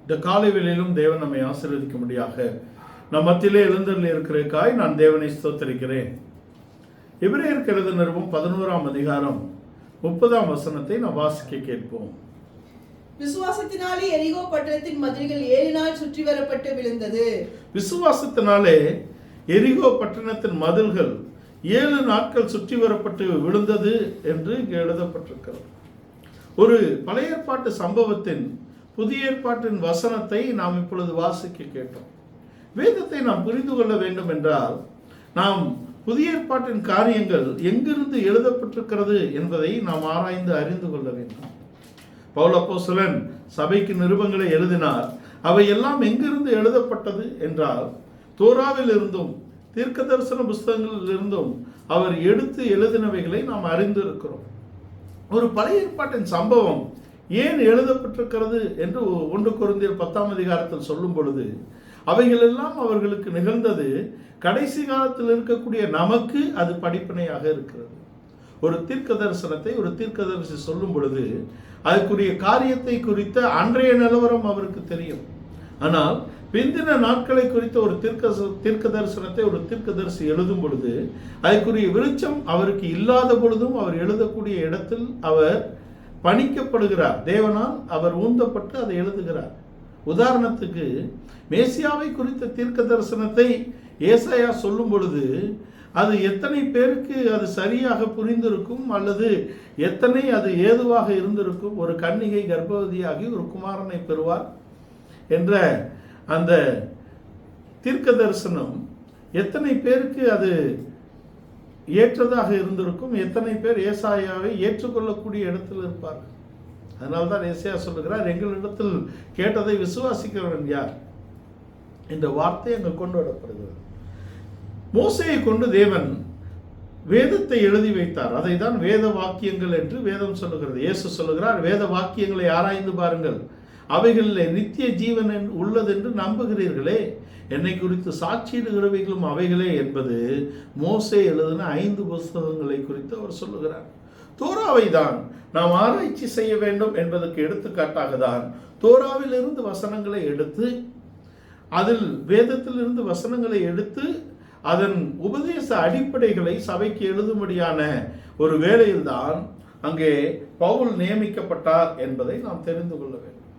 இந்த காலை வேளையிலும் தேவன் நம்மை ஆசீர்வதிக்கும்படியாக நம் மத்தியிலே எழுந்தருளி இருக்கிறதுக்காய் நான் தேவனை ஸ்தோத்திரிக்கிறேன். எபிரேயருக்கு எழுதின நிருபம் 11ஆம் அதிகாரம் 30ஆம் வசனத்தை நாம் வாசிக்க கேட்போம். விசுவாசத்தினாலே எரிகோ பட்டணத்தின் மதில்கள் 7 நாள் சுற்றி வரப்பட்டு விழுந்தது. விசுவாசத்தினாலே எரிகோ பட்டணத்தின் மதில்கள் 7 நாட்கள் சுற்றி வரப்பட்டு விழுந்தது என்று இங்கு எழுதப்பட்டிருக்கிறது. ஒரு பழைய ஏற்பாட்டு சம்பவத்தின் புதிய ஏற்பாட்டின் வசனத்தை நாம் இப்பொழுது வாசிக்க கேட்டோம். வேதத்தை நாம் புரிந்து கொள்ள வேண்டும் என்றால் நாம் புதிய ஏற்பாட்டின் காரியங்கள் எங்கிருந்து எழுதப்பட்டிருக்கிறது என்பதை நாம் ஆராய்ந்து அறிந்து கொள்ள வேண்டும். பவுல் அப்போஸ்தலன் சபைக்கு நிருபங்களை எழுதினார். அவை எல்லாம் எங்கிருந்து எழுதப்பட்டது என்றால் தோராவில் இருந்தும் தீர்க்க தரிசன புஸ்தகங்களில் இருந்தும் அவர் எடுத்து எழுதினவைகளை நாம் அறிந்து இருக்கிறோம். ஒரு பழைய ஏற்பாட்டின் சம்பவம் ஏன் எழுதப்பட்டிருக்கிறது என்று 1 கொரிந்தியர் 10ஆம் அதிகாரத்தில் சொல்லும் பொழுது அவைகள் எல்லாம் அவர்களுக்கு நிகழ்ந்தது கடைசி காலத்தில் இருக்கக்கூடிய நமக்கு அது படிப்பினையாக இருக்கிறது. ஒரு தீர்க்க தரிசனத்தை ஒரு தீர்க்கதரிசி சொல்லும் பொழுது அதுக்குரிய காரியத்தை குறித்த அன்றைய நிலவரம் அவருக்கு தெரியும். ஆனால் பிந்தின நாட்களை குறித்த ஒரு தீர்க்க தரிசனத்தை ஒரு தீர்க்கதரிசி எழுதும் பொழுது அதுக்குரிய வெளிச்சம் அவருக்கு இல்லாத பொழுதும் அவர் எழுதக்கூடிய இடத்தில் அவர் பணிக்கப்படுகிறார். தேவனால் அவர் ஊந்தப்பட்டு அதை எழுதுகிறார். உதாரணத்துக்கு மேசியாவை குறித்த தீர்க்க தரிசனத்தை ஏசாயா சொல்லும் பொழுது அது எத்தனை பேருக்கு அது சரியாக புரிந்திருக்கும் அல்லது எத்தனை அது ஏதுவாக இருந்திருக்கும். ஒரு கன்னிகை கர்ப்பவதியாகி ஒரு குமாரனை பெறுவார் என்ற அந்த தீர்க்க தரிசனம் எத்தனை பேருக்கு அது ஏற்றதாக இருந்திருக்கும். எத்தனை பேர் ஏசாயாவை ஏற்றுக்கொள்ளக்கூடிய இடத்தில் இருப்பார்கள். அதனால்தான் ஏசாயா சொல்லுகிறார், எங்களிடத்தில் கேட்டதை விசுவாசிக்கிறவன் யார் என்ற வார்த்தை அங்கு கொண்டு வரப்படுகிறது. மோசேயை கொண்டு தேவன் வேதத்தை எழுதி வைத்தார். அதை தான் வேத வாக்கியங்கள் என்று வேதம் சொல்லுகிறது. இயேசு சொல்லுகிறார், வேத வாக்கியங்களை ஆராய்ந்து பாருங்கள், அவைகளில் நித்திய ஜீவன் உள்ளதென்று நம்புகிறீர்களே, என்னை குறித்து சாட்சியிடுகிறவைகளும் அவைகளே என்பது மோசே எழுதின 5 புஸ்தகங்களை குறித்து அவர் சொல்லுகிறார். தோராவை தான் நாம் ஆராய்ச்சி செய்ய வேண்டும் என்பதற்கு எடுத்துக்காட்டாக தான் தோராவில் இருந்து வசனங்களை எடுத்து அதில் வேதத்திலிருந்து வசனங்களை எடுத்து அதன் உபதேச அடிப்படைகளை சபைக்கு எழுதும்படியான ஒரு வேளையில்தான் அங்கே பவுல் நியமிக்கப்பட்டார் என்பதை நாம் தெரிந்து கொள்ள வேண்டும்.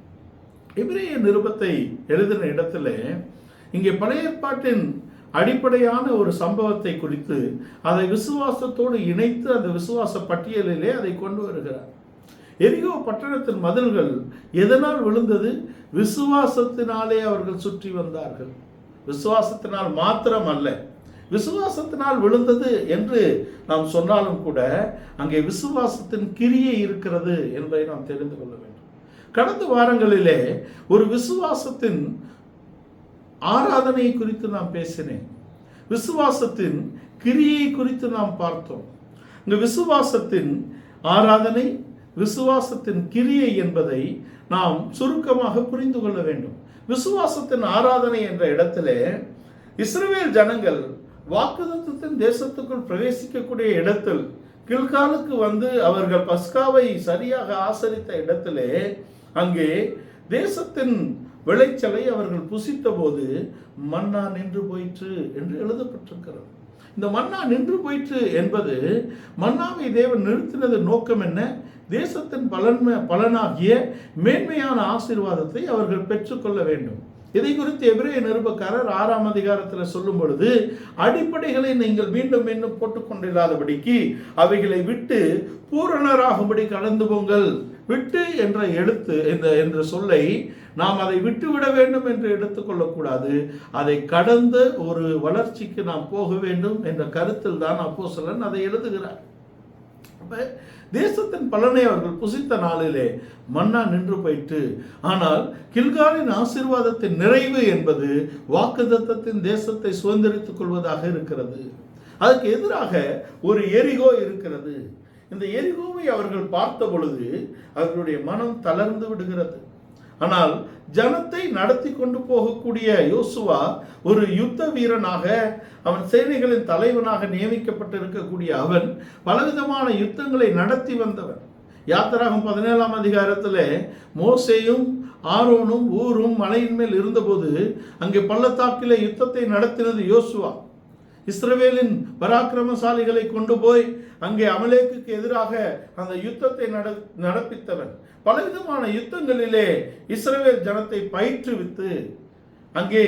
எபிரேய நிருபத்தை எழுதின இடத்துல இங்கே பழைய ஏற்பாட்டின் அடிப்படையான ஒரு சம்பவத்தை குறித்து அதை விசுவாசத்தோடு இணைத்து அந்த விசுவாச பட்டியலிலே அதை கொண்டு வருகிறார். எரிகோ பட்டணத்தின் மதில்கள் எதனால் விழுந்தது? விசுவாசத்தினாலே அவர்கள் சுற்றி வந்தார்கள். விசுவாசத்தினால் மாத்திரம் அல்ல, விசுவாசத்தினால் விழுந்தது என்று நாம் சொன்னாலும் கூட அங்கே விசுவாசத்தின் கிரியை இருக்கிறது என்பதை நாம் தெரிந்து கொள்ள வேண்டும். கடந்த வாரங்களிலே ஒரு விசுவாசத்தின் ஆராதனை குறித்து நாம் பேசினேன். விசுவாசத்தின் கிரியை குறித்து நாம் பார்த்தோம். இந்த விசுவாசத்தின் ஆராதனை, விசுவாசத்தின் கிரியை என்பதை நாம் சுருக்கமாக புரிந்து கொள்ள வேண்டும். விசுவாசத்தின் ஆராதனை என்ற இடத்திலே இஸ்ரவேல் ஜனங்கள் வாக்குத்தத்தத்தின் தேசத்துக்குள் பிரவேசிக்கக்கூடிய இடத்தில் கில்காலுக்கு வந்து அவர்கள் பஸ்காவை சரியாக ஆசரித்த இடத்திலே அங்கே தேசத்தின் விளைச்சலை அவர்கள் புசித்த போது மன்னா நின்று போயிற்று என்று எழுதப்பட்டிருக்கிறது. இந்த மன்னா நின்று போயிற்று என்பது மன்னாவை தேவன் நிறுத்தினது நோக்கம் என்ன? தேசத்தின் பலனாகிய மேன்மையான ஆசீர்வாதத்தை அவர்கள் பெற்றுக்கொள்ள வேண்டும். இதை குறித்து எபிரேய நிருபக்காரர் 6ஆம் அதிகாரத்தில் சொல்லும் பொழுது அடிப்படைகளை நீங்கள் மீண்டும் மீண்டும் போட்டுக்கொண்டிராதபடிக்கு அவைகளை விட்டு பூரணராகும்படி கடந்து போங்கள். விட்டு என்ற எழுத்து என்ற சொல்லை நாம் அதை விட்டுவிட வேண்டும் என்று எடுத்துக்கொள்ளக்கூடாது. அதை கடந்த ஒரு வளர்ச்சிக்கு நாம் போக வேண்டும் என்ற கருத்தில் தான் அப்போஸ்தலன் அதை எழுதுகிறார். தேசத்தின் பலனை அவர்கள் புசித்த நாளிலே மன்னா நின்று போயிற்று. ஆனால் கில்காலின் ஆசீர்வாதத்தின் நிறைவு என்பது வாக்குத்தத்தத்தின் தேசத்தை சுதந்திரித்துக் கொள்வதாக இருக்கிறது. அதுக்கு எதிராக ஒரு எரிகோ இருக்கிறது. இந்த எரிகோவை அவர்கள் பார்த்த பொழுது அவர்களுடைய மனம் தளர்ந்து விடுகிறது. ஆனால் ஜனத்தை நடத்தி கொண்டு போகக்கூடிய யோசுவா ஒரு யுத்த வீரனாக, அவன் சேனைகளின் தலைவனாக நியமிக்கப்பட்டிருக்கக்கூடிய அவன் பலவிதமான யுத்தங்களை நடத்தி வந்தவன். யாத்திராகம் 17ஆம் அதிகாரத்தில் மோசேயும் ஆரோனும் ஊரும் மலையின் மேல் இருந்தபோது அங்கே பள்ளத்தாக்கிலே யுத்தத்தை நடத்தினது யோசுவா. இஸ்ரவேலின் பராக்கிரமசாலிகளை கொண்டு போய் அங்கே அமலேக்குக்கு எதிராக அந்த யுத்தத்தை நடப்பித்தவன். பலவிதமான யுத்தங்களிலே இஸ்ரவேல் ஜனத்தை பயிற்றுவித்து அங்கே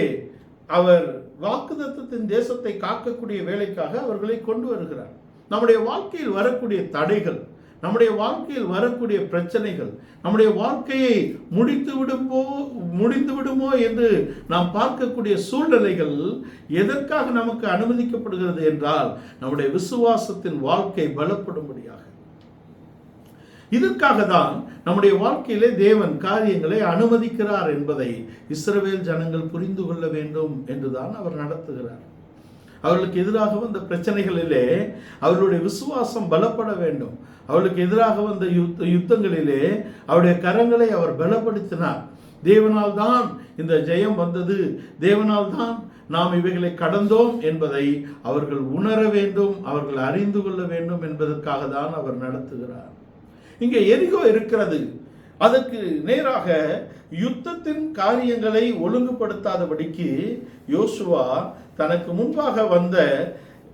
அவர் வாக்குத்தத்தத்தின் தேசத்தை காக்கக்கூடிய வேலைக்காக அவர்களை கொண்டு வருகிறார். நம்முடைய வாழ்க்கையில் வரக்கூடிய தடைகள், நம்முடைய வாழ்க்கையில் வரக்கூடிய பிரச்சனைகள், நம்முடைய வாழ்க்கையை முடிந்து விடுமோ என்று நாம் பார்க்கக்கூடிய சூழ்நிலைகள் எதற்காக நமக்கு அனுமதிக்கப்படுகிறது என்றால் நம்முடைய விசுவாசத்தின் வாழ்க்கை பலப்படும்படியாக. இதற்காக தான் நம்முடைய வாழ்க்கையிலே தேவன் காரியங்களை அனுமதிக்கிறார் என்பதை இஸ்ரவேல் ஜனங்கள் புரிந்து கொள்ள வேண்டும் என்றுதான் அவர் நடத்துகிறார். அவர்களுக்கு எதிராக வந்த பிரச்சனைகளிலே அவர்களுடைய விசுவாசம் பலப்பட வேண்டும். அவர்களுக்கு எதிராக வந்த யுத்தங்களிலே அவருடைய கரங்களை அவர் பலப்படுத்தினார். தேவனால் தான் இந்த ஜெயம் வந்தது, தேவனால் தான் நாம் இவைகளை கடந்தோம் என்பதை அவர்கள் உணர வேண்டும், அவர்கள் அறிந்து கொள்ள வேண்டும் என்பதற்காக தான் அவர் நடத்துகிறார். இங்கே எரிகோ இருக்கிறது. அதற்கு நேராக யுத்தத்தின் காரியங்களை ஒழுங்குபடுத்தாதபடிக்கு யோசுவா தனக்கு முன்பாக வந்த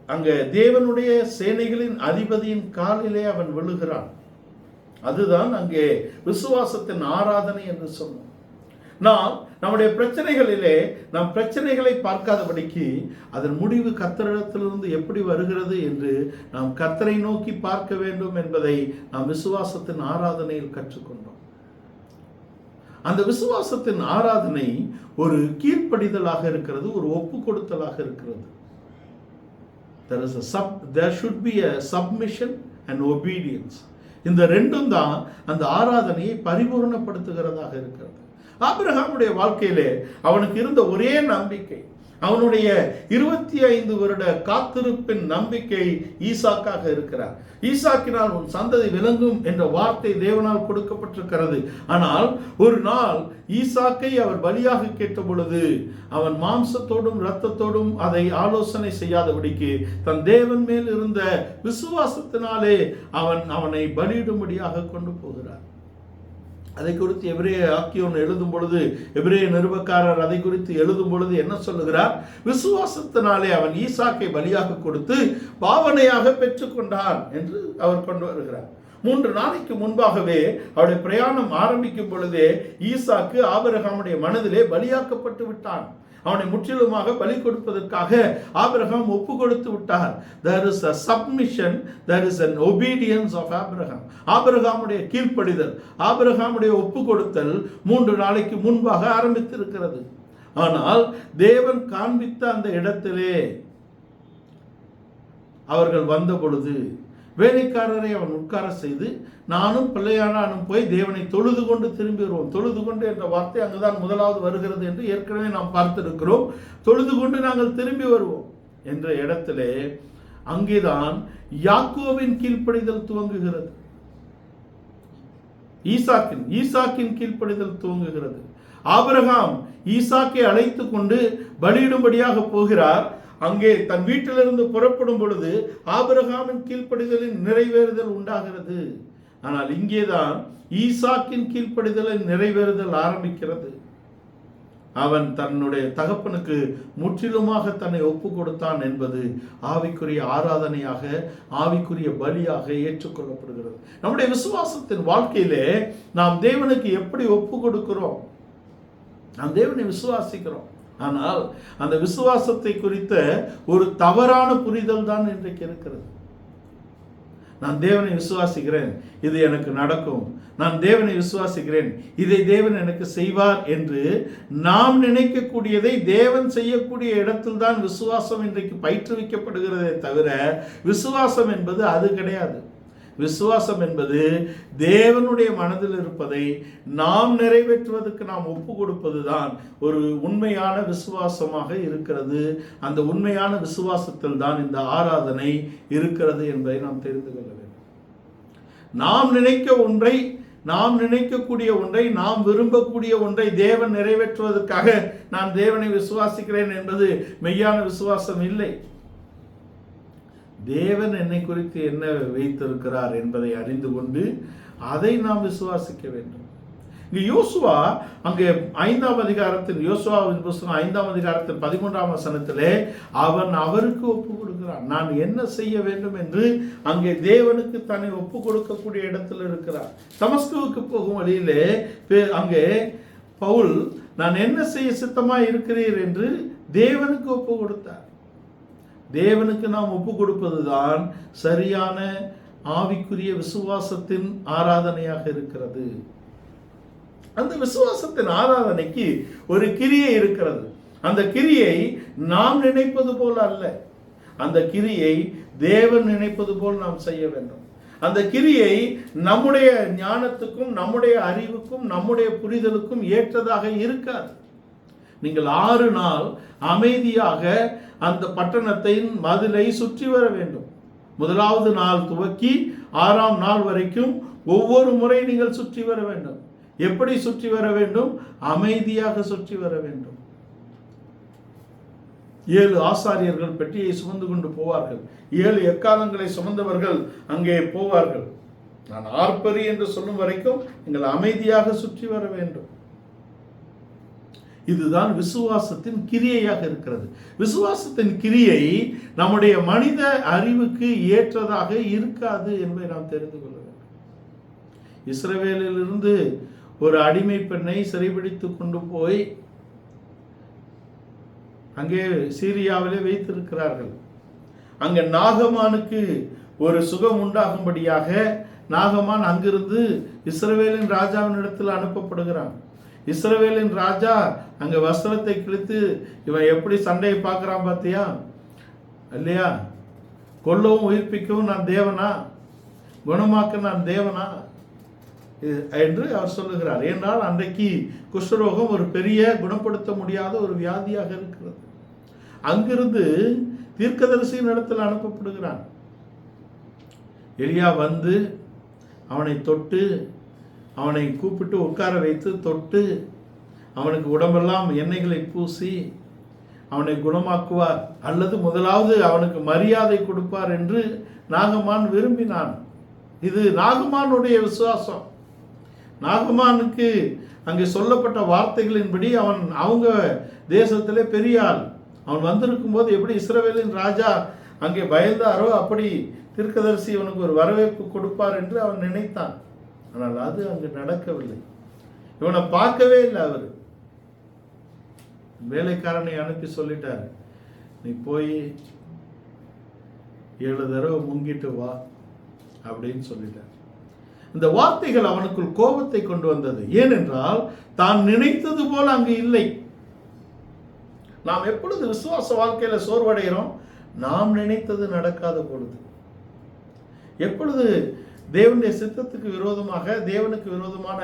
அங்க தேவனுடைய சேனைகளின் அதிபதியின் காலிலே அவன் விழுகிறான். அதுதான் அங்கே விசுவாசத்தின் ஆராதனை என்று சொன்னோம். நாம் நம்முடைய பிரச்சனைகளிலே நாம் பிரச்சனைகளை பார்க்காதபடிக்கு அதன் முடிவு கர்த்தரிடத்திலிருந்து எப்படி வருகிறது என்று நாம் கர்த்தரை நோக்கி பார்க்க வேண்டும் என்பதை நாம் விசுவாசத்தின் ஆராதனையில் கற்றுக்கொண்டோம். அந்த விசுவாசத்தின் ஆராதனை ஒரு கீழ்ப்படிதலாக இருக்கிறது, ஒரு ஒப்பு கொடுத்தலாக இருக்கிறது. There should be a submission and obedience. இந்த ரெண்டும் தான் அந்த ஆராதனையை பரிபூர்ணப்படுத்துகிறதாக இருக்கிறது. ஆபிரகாமுடைய வாழ்க்கையிலே அவனுக்கு இருந்த ஒரே நம்பிக்கை, அவனுடைய 25 வருட காத்திருப்பின் நம்பிக்கை ஈசாக்காக இருக்கிறார். ஈசாக்கினால் உன் சந்ததி விளங்கும் என்ற வார்த்தை தேவனால் கொடுக்கப்பட்டிருக்கிறது. ஆனால் ஒரு நாள் ஈசாக்கை அவர் பலியாக கேட்ட பொழுது அவன் மாம்சத்தோடும் இரத்தத்தோடும் அதை ஆலோசனை செய்யாதபடிக்கு தன் தேவன் மேல் இருந்த விசுவாசத்தினாலே அவனை பலியிடும்படியாக கொண்டு போகிறார். அதை குறித்து எபிரேய ஆக்கியோன் எழுதும் பொழுது, எபிரேய நிருபக்காரர் அதை குறித்து எழுதும் பொழுது என்ன சொல்லுகிறார்? விசுவாசத்தினாலே அவன் ஈசாக்கை பலியாக கொடுத்து பாவனையாக பெற்றுக்கொண்டான் என்று அவர் கொண்டு வருகிறார். 3 நாளைக்கு முன்பாகவே அவருடைய பிரயாணம் ஆரம்பிக்கும் பொழுதே ஈசாக்கு ஆபிரகாமுடைய மனதிலே பலியாக்கப்பட்டு விட்டான். அவனை முற்றிலுமாக பலி கொடுப்பதற்காக ஆபிரகாம் ஒப்பு கொடுத்து விட்டார். There is a submission, there is an obedience of Abraham. ஆபிரகாமுடைய கீழ்ப்படிதல், ஆபிரகாமுடைய ஒப்பு கொடுத்தல் 3 நாளைக்கு முன்பாக ஆரம்பித்திருக்கிறது. ஆனால் தேவன் காண்பித்த அந்த இடத்திலே அவர்கள் வந்த பொழுது வேலைக்காரரை அவன் உட்கார செய்து, நானும் பிள்ளையானானும் போய் தேவனை தொழுது கொண்டு திரும்பி வருவோம். தொழுது கொண்டு என்ற வார்த்தை அங்குதான் முதலாவது வருகிறது என்று ஏற்கனவே நாம் பார்த்திருக்கிறோம். தொழுது கொண்டு நாங்கள் திரும்பி வருவோம் என்ற இடத்திலே அங்கேதான் யாக்கோவின் கீழ்ப்படிதல் துவங்குகிறது. ஈசாக்கின் கீழ்ப்படிதல் துவங்குகிறது. ஆபிரகாம் ஈசாக்கை அழைத்து கொண்டு பலியிடும்படியாக போகிறார். அங்கே தன் வீட்டிலிருந்து புறப்படும் பொழுது ஆபிரகாமின் கீழ்ப்படிதலின் நிறைவேறுதல் உண்டாகிறது. ஆனால் இங்கேதான் ஈசாக்கின் கீழ்ப்படிதலின் நிறைவேறுதல் ஆரம்பிக்கிறது. அவன் தன்னுடைய தகப்பனுக்கு முற்றிலுமாக தன்னை ஒப்பு கொடுத்தான் என்பது ஆவிக்குரிய ஆராதனையாக, ஆவிக்குரிய பலியாக ஏற்றுக்கொள்ளப்படுகிறது. நம்முடைய விசுவாசத்தின் வாழ்க்கையிலே நாம் தேவனுக்கு எப்படி ஒப்பு கொடுக்கிறோம்? நாம் தேவனை விசுவாசிக்கிறோம். ஆனால் அந்த விசுவாசத்தை குறித்த ஒரு தவறான புரிதல் தான் இன்றைக்கு இருக்கிறது. நான் தேவனை விசுவாசிக்கிறேன், இது எனக்கு நடக்கும், நான் தேவனை விசுவாசிக்கிறேன், இதை தேவன் எனக்கு செய்வார் என்று நாம் நினைக்கக்கூடியதை தேவன் செய்யக்கூடிய இடத்தில் தான் விசுவாசம் இன்றைக்கு பயிற்றுவிக்கப்படுகிறதே தவிர விசுவாசம் என்பது அது கிடையாது. விசுவாசம் என்பது தேவனுடைய மனதில் இருப்பதை நாம் நிறைவேற்றுவதற்கு நாம் ஒப்பு கொடுப்பது தான் ஒரு உண்மையான விசுவாசமாக இருக்கிறது. அந்த உண்மையான விசுவாசத்தில் தான் இந்த ஆராதனை இருக்கிறது என்பதை நாம் தெரிந்து கொள்ள வேண்டும். நாம் நினைக்கக்கூடிய ஒன்றை, நாம் விரும்பக்கூடிய ஒன்றை தேவன் நிறைவேற்றுவதற்காக நான் தேவனை விசுவாசிக்கிறேன் என்பது மெய்யான விசுவாசம் இல்லை. தேவன் என்னை குறித்து என்ன வைத்திருக்கிறார் என்பதை அறிந்து கொண்டு அதை நாம் விசுவாசிக்க வேண்டும். இங்க யோசுவா அங்கே 5ஆம் அதிகாரத்தில், யோசுவாவின் புத்தகம் 5ஆம் அதிகாரத்தில் 13ஆம் வசனத்திலே அவன் அவருக்கு ஒப்பு கொடுக்கிறான். நான் என்ன செய்ய வேண்டும் என்று அங்கே தேவனுக்கு தன்னை ஒப்பு கொடுக்கக்கூடிய இடத்தில் இருக்கிறார். தமஸ்குவுக்கு போகும் வழியிலே அங்கே பவுல் நான் என்ன செய்ய சித்தமாய் இருக்கிறீர் என்று தேவனுக்கு ஒப்பு கொடுத்தார். தேவனுக்கு நாம் ஒப்பு கொடுப்பதுதான் சரியான ஆவிக்குரிய விசுவாசத்தின் ஆராதனையாக இருக்கிறது. அந்த விசுவாசத்தின் ஆராதனைக்கு ஒரு கிரியை இருக்கிறது. அந்த கிரியை நாம் நினைப்பது போல அல்ல, அந்த கிரியை தேவன் நினைப்பது போல் நாம் செய்ய வேண்டும். அந்த கிரியை நம்முடைய ஞானத்துக்கும் நம்முடைய அறிவுக்கும் நம்முடைய புரிதலுக்கும் ஏற்றதாக இருக்காது. நீங்கள் 6 நாள் அமைதியாக அந்த பட்டணத்தின் மதிலை சுற்றி வர வேண்டும். 1வது நாள் துவக்கி 6ஆம் நாள் வரைக்கும் ஒவ்வொரு முறை நீங்கள் சுற்றி வர வேண்டும். எப்படி சுற்றி வர வேண்டும்? அமைதியாக சுற்றி வர வேண்டும். 7 ஆசாரியர்கள் பெட்டியை சுமந்து கொண்டு போவார்கள். 7 எக்காலங்களை சுமந்தவர்கள் அங்கே போவார்கள். நான் ஆர்ப்பரி என்று சொல்லும் வரைக்கும் நீங்கள் அமைதியாக சுற்றி வர வேண்டும். இதுதான் விசுவாசத்தின் கிரியையாக இருக்கிறது. விசுவாசத்தின் கிரியை நம்முடைய மனித அறிவுக்கு ஏற்றதாக இருக்காது என்பதை நாம் தெரிந்து கொள்ள வேண்டும். இஸ்ரவேலிலிருந்து ஒரு அடிமை பெண்ணை சிறைபிடித்து கொண்டு போய் அங்கே சீரியாவிலே வைத்திருக்கிறார்கள். அங்கே நாகமானுக்கு ஒரு சுகம் உண்டாகும்படியாக நாகமான் அங்கிருந்து இஸ்ரவேலின் ராஜாவின் இடத்தில் அனுப்பப்படுகிறான். இஸ்ரவேலின் ராஜா அங்கே வஸ்திரத்தை கிழித்து இவன் எப்படி சண்டையை பார்க்குறான் பார்த்தியா இல்லையா? கொல்லவும் உயிர்ப்பிக்கவும் நான் தேவனா, குணமாக்க நான் தேவனா என்று அவர் சொல்லுகிறார். ஏனால் அன்றைக்கு குஷ்டரோகம் ஒரு பெரிய குணப்படுத்த முடியாத ஒரு வியாதியாக இருக்கிறது. அங்கிருந்து தீர்க்கதரிசியின் இடத்தில் அனுப்பப்படுகிறான். எலியா வந்து அவனை தொட்டு, அவனை கூப்பிட்டு உட்கார வைத்து தொட்டு அவனுக்கு உடம்பெல்லாம் எண்ணெய்களை பூசி அவனை குணமாக்குவார், அல்லது முதலாவது அவனுக்கு மரியாதை கொடுப்பார் என்று நாகமான் விரும்பினான். இது நாகமானுடைய விசுவாசம். நாகமானுக்கு அங்கே சொல்லப்பட்ட வார்த்தைகளின்படி அவங்க தேசத்திலே பெரிய ஆள். அவன் வந்திருக்கும் போது எப்படி இஸ்ரவேலின் ராஜா அங்கே பயந்தாரோ அப்படி தீர்க்கதரிசி அவனுக்கு ஒரு வரவேற்பு கொடுப்பார் என்று அவன் நினைத்தான். ஆனால் அது அங்கு நடக்கவில்லை. இவனை பார்க்கவே இல்லை. அவர் வேலைக்காரனை அனுப்பி சொல்லிட்டார், நீ போய் 7 தடவை முங்கிட்டு வா அப்படின்னு சொல்லிட்டார். இந்த வார்த்தைகள் அவனுக்குள் கோபத்தை கொண்டு வந்தது. ஏனென்றால் தான் நினைத்தது போல அங்கு இல்லை. நாம் எப்பொழுது விசுவாச வாழ்க்கையில சோர்வடைகிறோம்? நாம் நினைத்தது நடக்காத பொழுது. எப்பொழுது தேவனுடைய சித்தத்துக்கு விரோதமாக, தேவனுக்கு விரோதமான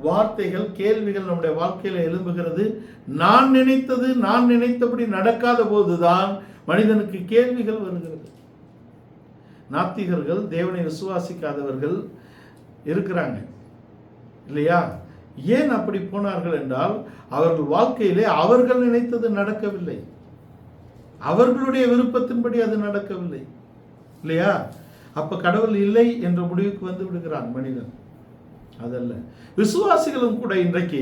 வார்த்தைகள், கேள்விகள் நம்முடைய வாழ்க்கையில எழும்புகிறது, நான் நினைத்தது நான் நினைத்தபடி நடக்காத போதுதான் மனிதனுக்கு கேள்விகள் வருகிறது. நாத்திகர்கள், தேவனை விசுவாசிக்காதவர்கள் இருக்கிறாங்க இல்லையா? ஏன் அப்படி போனார்கள் என்றால் அவர்கள் வாழ்க்கையிலே அவர்கள் நினைத்தது நடக்கவில்லை, அவர்களுடைய விருப்பத்தின்படி அது நடக்கவில்லை இல்லையா? அப்ப கடவுள் இல்லை என்ற முடிவுக்கு வந்து விடுகிறான் மனிதன். அதல்ல, விசுவாசிகளும் கூட இன்றைக்கு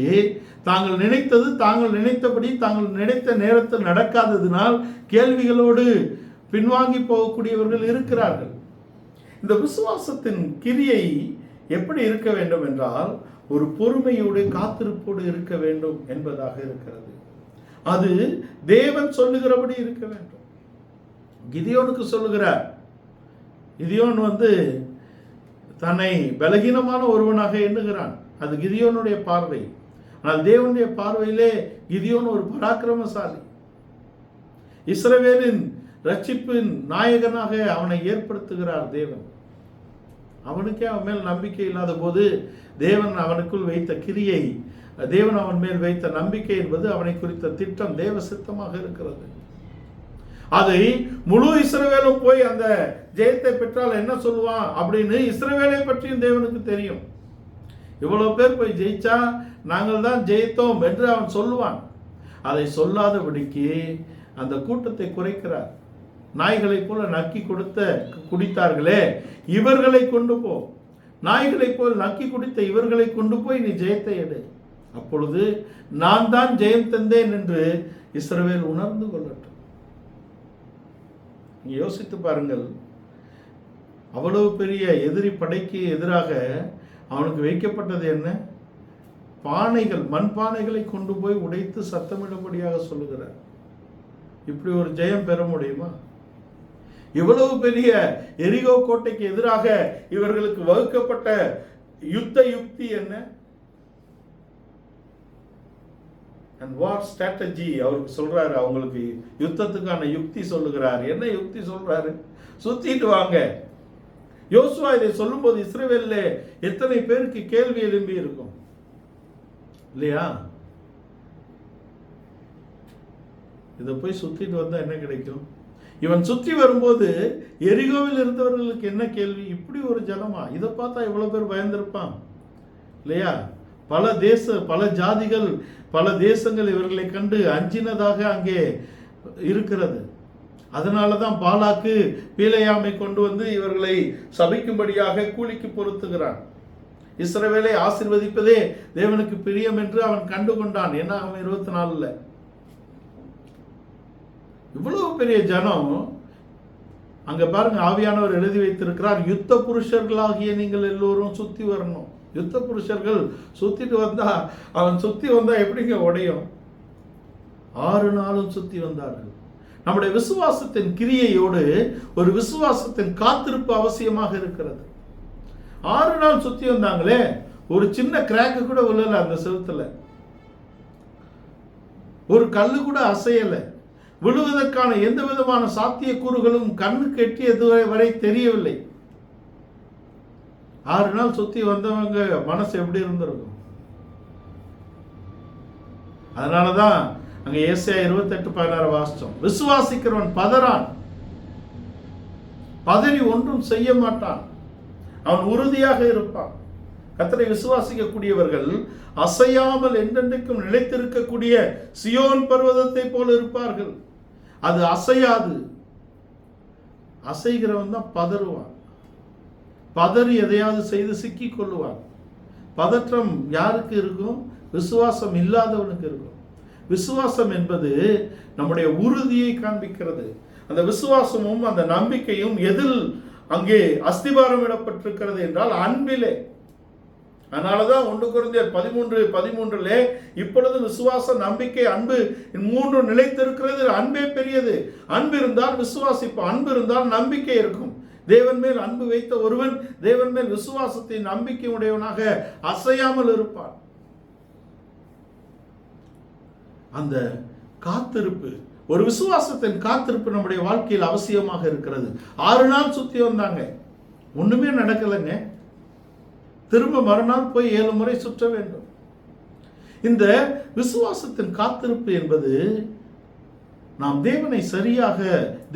தாங்கள் நினைத்தது, தாங்கள் நினைத்தபடி, தாங்கள் நினைத்த நேரத்தில் நடக்காததினால் கேள்விகளோடு பின்வாங்கி போகக்கூடியவர்கள் இருக்கிறார்கள். இந்த விசுவாசத்தின் கிரியை எப்படி இருக்க வேண்டும் என்றால் ஒரு பொறுமையோடு காத்திருப்போடு இருக்க வேண்டும் என்பதாக இருக்கிறது. அது தேவன் சொல்லுகிறபடி இருக்க வேண்டும். கிதியோனுக்கு சொல்லுகிறார். கிதியோன் தன்னை பலகீனமான ஒருவனாக எண்ணுகிறான். அது கிதியோனுடைய பார்வை. ஆனால் தேவனுடைய பார்வையிலே கிதியோன் ஒரு பராக்கிரமசாலி. இஸ்ரவேலின் ரட்சிப்பின் நாயகனாக அவனை ஏற்படுத்துகிறார் தேவன். அவனுக்கே அவன் மேல் நம்பிக்கை இல்லாத போது தேவன் அவனுக்குள் வைத்த கிரியை, தேவன் அவன் மேல் வைத்த நம்பிக்கை என்பது அவனை குறித்த திட்டம், தேவ சித்தமாக இருக்கிறது. அதை முழு இஸ்ரவேலும் போய் அந்த ஜெயத்தை பெற்றால் என்ன சொல்லுவான் அப்படின்னு இஸ்ரவேலை பற்றியும் தேவனுக்கு தெரியும். இவ்வளவு பேர் போய் ஜெயிச்சா நாங்கள் தான் ஜெயித்தோம் என்று அவன் சொல்லுவான். அதை சொல்லாதபடிக்கு அந்த கூட்டத்தை குறைக்கிறார். நாய்களை போல நக்கி குடித்தார்களே, இவர்களை கொண்டு போ, நாய்களைப் போல் நக்கி குடித்த இவர்களை கொண்டு போய் நீ ஜெயத்தை எடு, அப்பொழுது நான் தான் ஜெயம் தந்தேன் என்று இஸ்ரவேல் உணர்ந்து கொள்ளட்டும். நீங்க யோசித்து பாருங்கள், அவ்வளவு பெரிய எதிரி படைக்கு எதிராக அவனுக்கு வைக்கப்பட்டது என்ன? பானைகள், மண் பானைகளை கொண்டு போய் உடைத்து சத்தமிடும்படியாக சொல்லுகிறார். இப்படி ஒரு ஜெயம் பெற முடியுமா? இவ்வளவு பெரிய எரிகோ கோட்டைக்கு எதிராக இவர்களுக்கு வகுக்கப்பட்ட யுத்த யுக்தி என்ன? அண்ட் வார் ஸ்ட்ராட்டஜி அவருக்கு சொல்றாரு. அவங்களுக்கு யுத்தத்துக்கான யுக்தி சொல்லுகிறார். என்ன யுக்தி சொல்றாரு? சுத்திட்டு வாங்க. யோசுவா இதை சொல்லும்போது இஸ்ரவேல்ல எத்தனை பேருக்கு கேள்வி எழும்பி இருக்கும் இல்லையா? இதை போய் சுத்திட்டு வந்தா என்ன கிடைக்கும்? இவன் சுற்றி வரும்போது எரிகோவில் இருந்தவர்களுக்கு என்ன கேள்வி? இப்படி ஒரு ஜனமா? இதை பார்த்தா இவ்வளவு பேர் பயந்திருப்பான் இல்லையா? பல ஜாதிகள், பல தேசங்கள் இவர்களை கண்டு அஞ்சினதாக அங்கே இருக்கிறது. அதனாலதான் பாலாக்கு பீலையாமை கொண்டு வந்து இவர்களை சபிக்கும்படியாக கூலிக்கு பொருத்துகிறான். இஸ்ரவேலை ஆசீர்வதிப்பதே தேவனுக்கு பிரியம் என்று அவன் கண்டு கொண்டான். என்ன, அவன் 24ல் இவ்வளவு பெரிய ஜனம் அங்க பாருங்க. ஆவியானவர் எழுதி வைத்திருக்கிறார், யுத்த புருஷர்களாகிய நீங்கள் எல்லோரும் சுத்தி வரணும். யுத்த புருஷர்கள் சுத்திட்டு வந்தா, அவன் சுத்தி வந்தா எப்படிங்க உடையும்? 6 நாளும் சுத்தி வந்தார்கள். நம்முடைய விசுவாசத்தின் கிரியையோடு ஒரு விசுவாசத்தின் காத்திருப்பு அவசியமாக இருக்கிறது. 6 நாள் சுத்தி வந்தாங்களே, ஒரு சின்ன கிராக்கு கூட விழல அந்த செவுத்துல, ஒரு கல்லு கூட அசையல. விழுவதற்கான எந்த விதமான சாத்திய கூறுகளும் கண்ணுக்கு எட்டியது வரை தெரியவில்லை. 6 நாள் சுத்தி வந்தவங்க மனசு எப்படி இருந்திருக்கும்? அதனாலதான் அங்க ஏசாயா 28:16 வாசிச்சோம். விசுவாசிக்கிறவன் பதறான், பதறி ஒன்றும் செய்ய மாட்டான், அவன் உறுதியாக இருப்பான். கர்த்தரை விசுவாசிக்கக்கூடியவர்கள் அசையாமல் என்றென்றைக்கும் நிலைத்திருக்கக்கூடிய சியோன் பர்வதத்தை போல இருப்பார்கள். அது அசையாது. அசைகிறவன் தான் பதறுவான், பதறி எதையாவது செய்து சிக்கிக் கொள்ளுவான். பதற்றம் யாருக்கு இருக்கும்? விசுவாசம் இல்லாதவனுக்கு இருக்கும். விசுவாசம் என்பது நம்முடைய உறுதியை காண்பிக்கிறது. அந்த விசுவாசமும் அந்த நம்பிக்கையும் எதில் அங்கே அஸ்திபாரம் இடப்பட்டிருக்கிறது என்றால் அன்பிலே. அதனாலதான் 1 கொரிந்தியர் 13:13 இப்பொழுது விசுவாசம், நம்பிக்கை, அன்பு 3 நிலைத்திருக்கிறது. அன்பே பெரியது. அன்பு இருந்தால் விசுவாசிப்பான், அன்பு இருந்தால் நம்பிக்கை இருக்கும். தேவன் மேல் அன்பு வைத்த ஒருவன் தேவன் மேல் விசுவாசத்தின் நம்பிக்கை உடையவனாக அசையாமல் இருப்பான். அந்த காத்திருப்பு, ஒரு விசுவாசத்தின் காத்திருப்பு நம்முடைய வாழ்க்கையில் அவசியமாக இருக்கிறது. 6 நாள் சுத்தி வந்தாங்க, ஒண்ணுமே நடக்கலைங்க. திரும்ப மறுநாள் போய் 7 முறை சுற்ற வேண்டும். இந்த விசுவாசத்தின் காத்திருப்பு என்பது நாம் தேவனை சரியாக,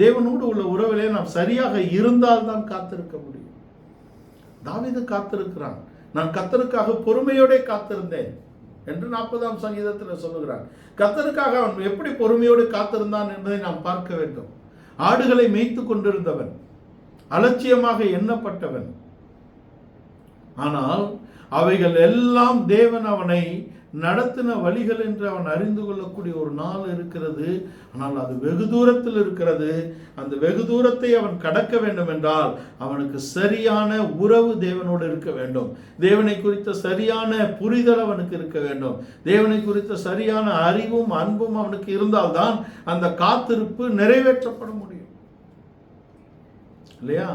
தேவனோடு உள்ள உறவிலே நாம் சரியாக இருந்தால் தான் காத்திருக்க முடியும். தாவீது காத்திருக்கிறான். நான் கர்த்தருக்காக பொறுமையோட காத்திருந்தேன் என்று 40ஆம் சங்கீதத்தில் சொல்லுகிறான். கர்த்தருக்காக அவன் எப்படி பொறுமையோடு காத்திருந்தான் என்பதை நாம் பார்க்க வேண்டும். ஆடுகளை மேய்த்து கொண்டிருந்தவன், அலட்சியமாக எண்ணப்பட்டவன். ஆனால் அவைகள் எல்லாம் தேவன் அவனை நடத்தின வழிகள் என்று அவன் அறிந்து கொள்ளக்கூடிய ஒரு நாள் இருக்கிறது. ஆனால் அது வெகு தூரத்தில் இருக்கிறது. அந்த வெகு தூரத்தை அவன் கடக்க வேண்டும் என்றால் அவனுக்கு சரியான உறவு தேவனோடு இருக்க வேண்டும். தேவனை குறித்த சரியான புரிதல் அவனுக்கு இருக்க வேண்டும். தேவனை குறித்த சரியான அறிவும் அன்பும் அவனுக்கு இருந்தால்தான் அந்த காத்திருப்பு நிறைவேற்றப்பட முடியும் இல்லையா?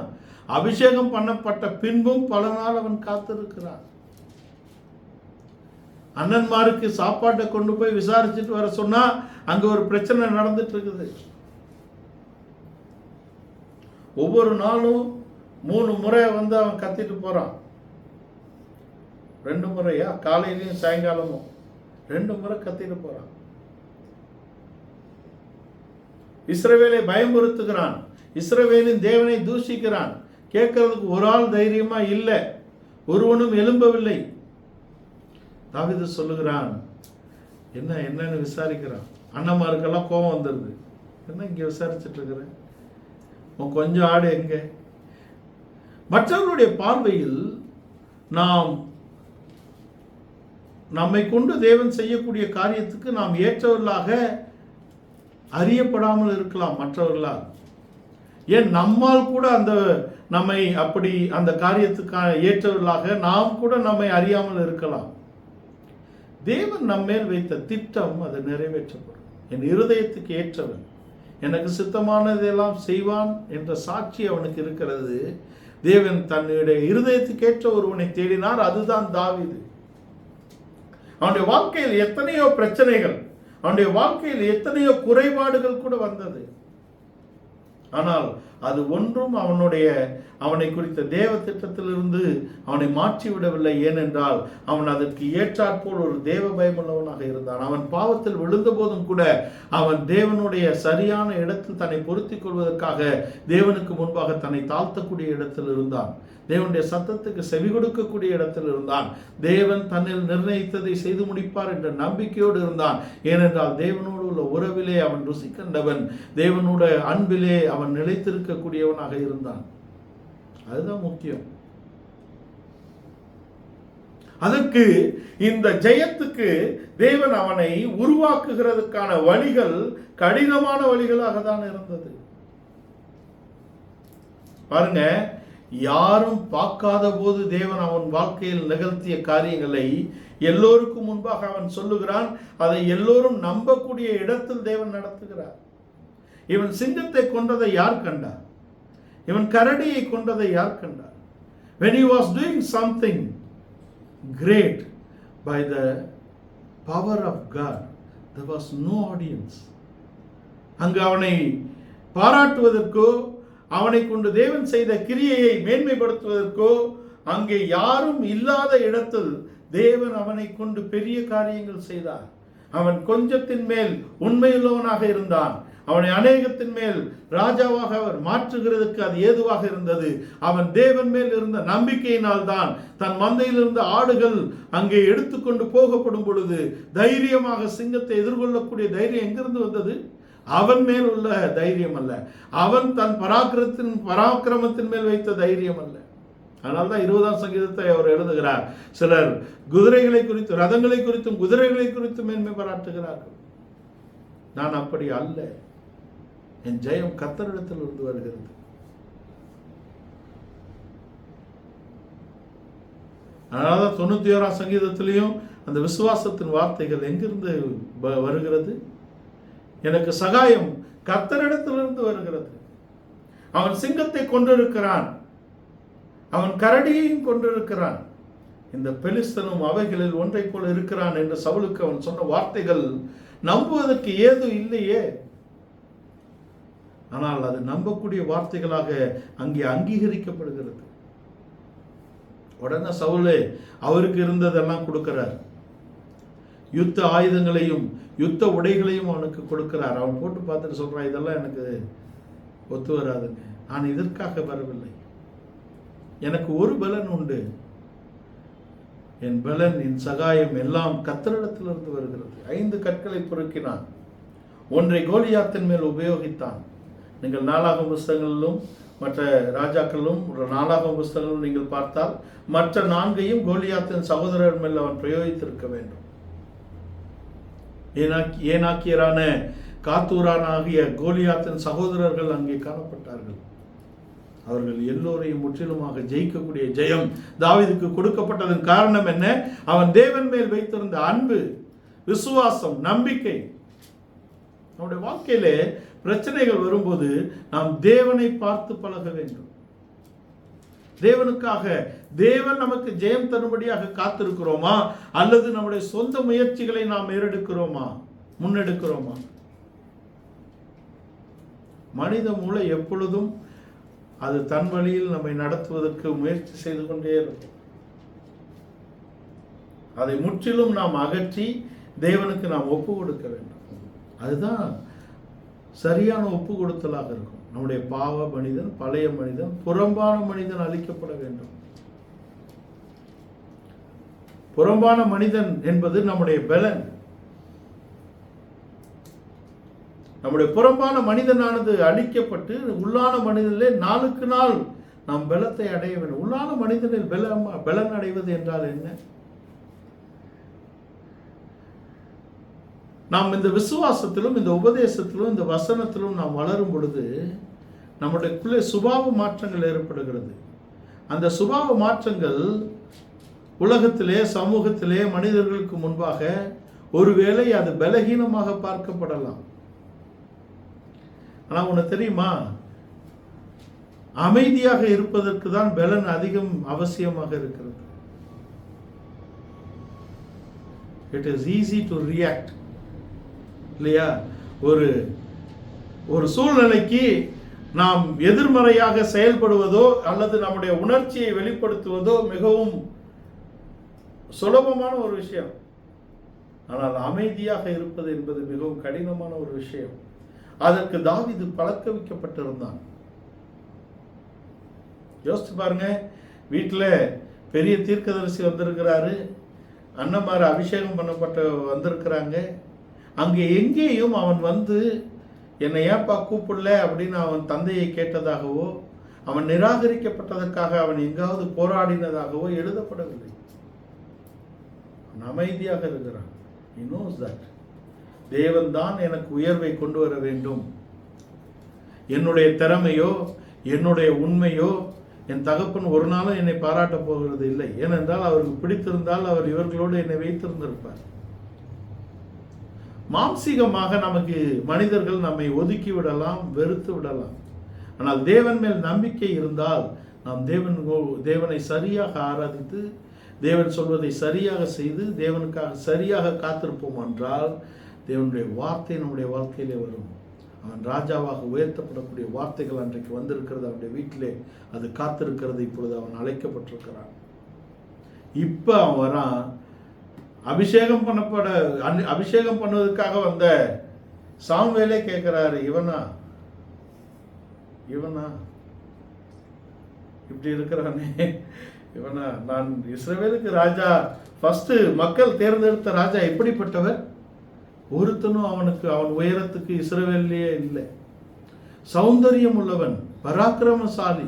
அபிஷேகம் பண்ணப்பட்ட பின்பும் பல நாள் அவன் காத்திருக்கிறான். அண்ணன்மாருக்கு சாப்பாட்டை கொண்டு போய் விசாரிச்சுட்டு வர சொன்னா அங்க ஒரு பிரச்சனை நடந்துட்டு இருக்குது. ஒவ்வொரு நாளும் 3 முறை வந்து அவன் கத்திட்டு போறான். 2 முறையா? காலையிலையும் சாயங்காலமும் 2 முறை கத்திட்டு போறான். இஸ்ரவேலை பயமுறுத்துகிறான். இஸ்ரவேலின் தேவனை தூஷிக்கிறான். கேட்கறதுக்கு ஒரு ஆள் தைரியமா இல்லை, ஒருவனும் எழும்பவில்லை. தாவீது சொல்லுகிறான், என்னன்னு விசாரிக்கிறான். அண்ணன்மாருக்கெல்லாம் கோபம் வந்துடுது. என்ன இங்க விசாரிச்சுட்டு இருக்கிறேன், உன் கொஞ்சம் ஆடு எங்க? மற்றவர்களுடைய பார்வையில் நாம் நம்மை கொண்டு தேவன் செய்யக்கூடிய காரியத்துக்கு நாம் ஏற்றவர்களாக அறியப்படாமல் இருக்கலாம் மற்றவர்களால். ஏன் நம்மால் கூட நம்மை அப்படி அந்த காரியத்துக்கான ஏற்றவர்களாக நாம் கூட நம்மை அறியாமல் இருக்கலாம். தேவன் நம்மேல் வைத்த திட்டம் அது நிறைவேற்றப்படும். என் இருதயத்துக்கு ஏற்றவன், எனக்கு சித்தமானதெல்லாம் செய்வான் என்ற சாட்சி அவனுக்கு இருக்கிறது. தேவன் தன்னுடைய இருதயத்துக்கு ஏற்ற ஒருவனை தேடினார். அதுதான் தாவீது. அவனுடைய வாழ்க்கையில் எத்தனையோ பிரச்சனைகள், அவனுடைய வாழ்க்கையில் எத்தனையோ குறைபாடுகள் கூட வந்தது. ஆனால் அது ஒன்றும் அவனை குறித்த தேவ திட்டத்திலிருந்து அவனை மாற்றிவிடவில்லை. ஏனென்றால் அவன் அதற்கு ஏற்றாற்போல் ஒரு தேவ பயமுள்ளவனாக இருந்தான். அவன் பாவத்தில் விழுந்த போதும் கூட அவன் தேவனுடைய சரியான இடத்தில் தன்னை பொருத்திக் கொள்வதற்காக தேவனுக்கு முன்பாக தன்னை தாழ்த்தக்கூடிய இடத்தில் இருந்தான். தேவனுடைய சத்தத்துக்கு செவி கொடுக்கக்கூடிய இடத்தில் இருந்தான். தேவன் தன்னில் நிர்ணயித்ததை செய்து முடிப்பார் என்ற நம்பிக்கையோடு இருந்தான். ஏனென்றால் தேவனோடு உள்ள உறவிலே அவன் ருசி கண்டவன், தேவனுடைய அன்பிலே அவன் நிலைத்திருக்கக்கூடியவனாக இருந்தான். அதுதான் முக்கியம். அதற்கு இந்த ஜெயத்துக்கு தேவன் அவனை உருவாக்குகிறதுக்கான வழிகள் கடினமான வழிகளாக தான் இருந்தது. பாருங்க, யாரும் பார்க்காத போது தேவன் அவன் வாழ்க்கையில் நிகழ்த்திய காரியங்களை எல்லோருக்கும் முன்பாக அவன் சொல்லுகிறான். அதை எல்லோரும் நம்பக்கூடிய இடத்தில் தேவன் நடத்துகிறார். இவன் சிங்கத்தை கொன்றதை யார் கண்டார்? இவன் கரடியை கொன்றதை யார் கண்டார்? When he was doing something great by the power of God, there was no audience. அங்கு அவனை பாராட்டுவதற்கோ அவனை கொண்டு தேவன் செய்த கிரியையை மேன்மைப்படுத்துவதற்கோ அங்கே யாரும் இல்லாத இடத்தில் தேவன் அவனை கொண்டு பெரிய காரியங்கள் செய்தார். அவன் கொஞ்சத்தின் மேல் உண்மையுள்ளவனாக இருந்தான். அவனை அநேகத்தின் மேல் ராஜாவாக அவர் மாற்றுகிறதுக்கு அது ஏதுவாக இருந்தது. அவன் தேவன் மேல் இருந்த நம்பிக்கையினால் தான் தன் மந்தையில் இருந்த ஆடுகள் அங்கே எடுத்துக்கொண்டு போகப்படும் பொழுது தைரியமாக சிங்கத்தை எதிர்கொள்ளக்கூடிய தைரியம் எங்கிருந்து வந்தது? அவன் மேல் உள்ள தைரியம் அல்ல, அவன் தன் பராக்கிரமத்தின் மேல் வைத்த தைரியம் அல்ல. அதனால்தான் 20ஆம் சங்கீதத்தை அவர் எழுதுகிறார். சிலர் குதிரைகளை குறித்து, ரதங்களை குறித்தும் குதிரைகளை குறித்தும் மேன்மை பாராட்டுகிறார்கள். நான் அப்படி அல்ல, என் ஜெயம் கர்த்தரிடத்தில் இருந்து வருகிறது. அதனால்தான் 91ஆம் சங்கீதத்திலையும் அந்த விசுவாசத்தின் வார்த்தைகள் எங்கிருந்து வருகிறது? எனக்கு சகாயம் கர்த்தரிடத்திலிருந்து வருகிறது. அவன் சிங்கத்தை கொண்டிருக்கிறான், அவன் கரடியையும் கொண்டிருக்கிறான். இந்த பெலிஸ்தனும் அவைகளில் ஒன்றை போல இருக்கிறான் என்று சவுலுக்கு அவன் சொன்ன வார்த்தைகள் நம்புவதற்கு ஏதும் இல்லையே. ஆனால் அது நம்பக்கூடிய வார்த்தைகளாக அங்கே அங்கீகரிக்கப்படுகிறது. உடனே சவுலே அவருக்கு இருந்ததெல்லாம் கொடுக்கிறார். யுத்த ஆயுதங்களையும் யுத்த உடைகளையும் அவனுக்கு கொடுக்கிறார். அவன் போட்டு பார்த்துட்டு சொல்றான், இதெல்லாம் எனக்கு ஒத்து வராதுங்க, நான் இதற்காக வரவில்லை, எனக்கு ஒரு பலன் உண்டு, என் பலன் என் சகாயம் எல்லாம் கர்த்தரிடத்திலிருந்து வருகிறது. 5 கற்களை பொறுக்கினான், ஒன்றை கோலியாத்தின் மேல் உபயோகித்தான். நீங்கள் நாளாகம புஸ்தகங்களிலும் மற்ற ராஜாக்களிலும் நாளாகம புஸ்தகங்களும் நீங்கள் பார்த்தால் மற்ற 4ஐயும் கோலியாத்தின் சகோதரர் மேல் அவன் பிரயோகித்திருக்க வேண்டும். ஏனாக்கியரான காத்தூரான் ஆகிய கோலியாத்தின் சகோதரர்கள் அங்கே காணப்பட்டார்கள். அவர்கள் எல்லோரையும் முற்றிலுமாக ஜெயிக்கக்கூடிய ஜெயம் தாவீதுக்கு கொடுக்கப்பட்டதன் காரணம் என்ன? அவன் தேவன் மேல் வைத்திருந்த அன்பு, விசுவாசம், நம்பிக்கை. நம்முடைய வாழ்க்கையிலே பிரச்சனைகள் வரும்போது நாம் தேவனை பார்த்து பழக வேண்டும். தேவனுக்காக, தேவன் நமக்கு ஜெயம் தரும்படியாக காத்திருக்கிறோமா, அல்லது நம்முடைய சொந்த முயற்சிகளை நாம் முன்னெடுக்கிறோமா? மனித மூளை எப்பொழுதும் அது தன் வழியில் நம்மை நடத்துவதற்கு முயற்சி செய்து கொண்டே இருக்கும். அதை முற்றிலும் நாம் அகற்றி தேவனுக்கு நாம் ஒப்பு கொடுக்க வேண்டும். அதுதான் சரியான ஒப்பு கொடுத்தலாக இருக்கும். நம்முடைய பாவ மனிதன், பழைய மனிதன், புறம்பான மனிதன் அழிக்கப்பட வேண்டும். புறம்பான மனிதன் என்பது நம்முடைய பலன். நம்முடைய புறம்பான மனிதனானது அழிக்கப்பட்டு உள்ளான மனிதனிலே நாளுக்கு நாள் நாம் பலத்தை அடைய வேண்டும். உள்ளான மனிதனில் பலன் அடைவது என்றால் என்ன? நாம் இந்த விசுவாசத்திலும் இந்த உபதேசத்திலும் இந்த வசனத்திலும் நாம் வளரும் பொழுது நம்முடைய சுபாவ மாற்றங்கள் ஏற்படுகிறது. அந்த சுபாவ மாற்றங்கள் உலகத்திலே, சமூகத்திலே, மனிதர்களுக்கு முன்பாக ஒருவேளை அது பலகீனமாக பார்க்கப்படலாம். ஆனால் உனக்கு தெரியுமா, அமைதியாக இருப்பதற்கு தான் பலன் அதிகம் அவசியமாக இருக்கிறது. It is easy to react, இல்லையா? ஒரு சூழ்நிலைக்கு நாம் எதிர்மறையாக செயல்படுவதோ அல்லது நம்முடைய உணர்ச்சியை வெளிப்படுத்துவதோ மிகவும் சுலபமான ஒரு விஷயம். ஆனால் அமைதியாக இருப்பது என்பது மிகவும் கடினமான ஒரு விஷயம். அதற்கு தாவீது பழக்க வைக்கப்பட்டிருந்தான். யோசிச்சு பாருங்க, வீட்டில் பெரிய தீர்க்கதரிசி வந்திருக்கிறாரு, அண்ணமாரு அபிஷேகம் பண்ணப்பட்ட வந்திருக்கிறாங்க. அங்கே எங்கேயும் அவன் வந்து என்னை ஏப்பா கூப்பிடல அப்படின்னு அவன் தந்தையை கேட்டதாகவோ, அவன் நிராகரிக்கப்பட்டதற்காக அவன் எங்காவது போராடினதாகவோ எழுதப்படவில்லை. அமைதியாக இருக்கிறான். He knows that. தேவன் தான் எனக்கு உயர்வை கொண்டு வர வேண்டும். என்னுடைய திறமையோ என்னுடைய உண்மையோ என் தகப்பன் ஒரு நாளும் என்னை பாராட்டப் போகிறது இல்லை. ஏனென்றால் அவருக்கு பிடித்திருந்தால் அவர் இவர்களோடு என்னை வைத்திருந்திருப்பார். மாம்சீகமாக நமக்கு மனிதர்கள் நம்மை ஒதுக்கி விடலாம், வெறுத்து விடலாம். ஆனால் தேவன் மேல் நம்பிக்கை இருந்தால் நாம் தேவனை சரியாக ஆராதித்து, தேவன் சொல்வதை சரியாக செய்து, தேவனுக்காக சரியாக காத்திருப்போம் என்றால் தேவனுடைய வார்த்தை நம்முடைய வாழ்க்கையிலே வரும். அவன் ராஜாவாக உயர்த்தப்படக்கூடிய வார்த்தைகள் அன்றைக்கு வந்திருக்கிறது. அவனுடைய வீட்டிலே அது காத்திருக்கிறது. இப்பொழுது அவன் அழைக்கப்பட்டிருக்கிறான். இப்போ அவன் வரான். அபிஷேகம் பண்ணுவதற்காக வந்த சாமுவேலே கேட்கிறாரு, இவனா இப்படி இருக்கிறானே, இவனா? நான் இஸ்ரவேலுக்கு ராஜா, ஃபர்ஸ்ட் மக்கள் தேர்ந்தெடுத்த ராஜா எப்படிப்பட்டவர்? ஒருத்தனும் அவன் உயரத்துக்கு இஸ்ரவேலிலேயே இல்லை. சௌந்தரியம் உள்ளவன், பராக்கிரமசாலி.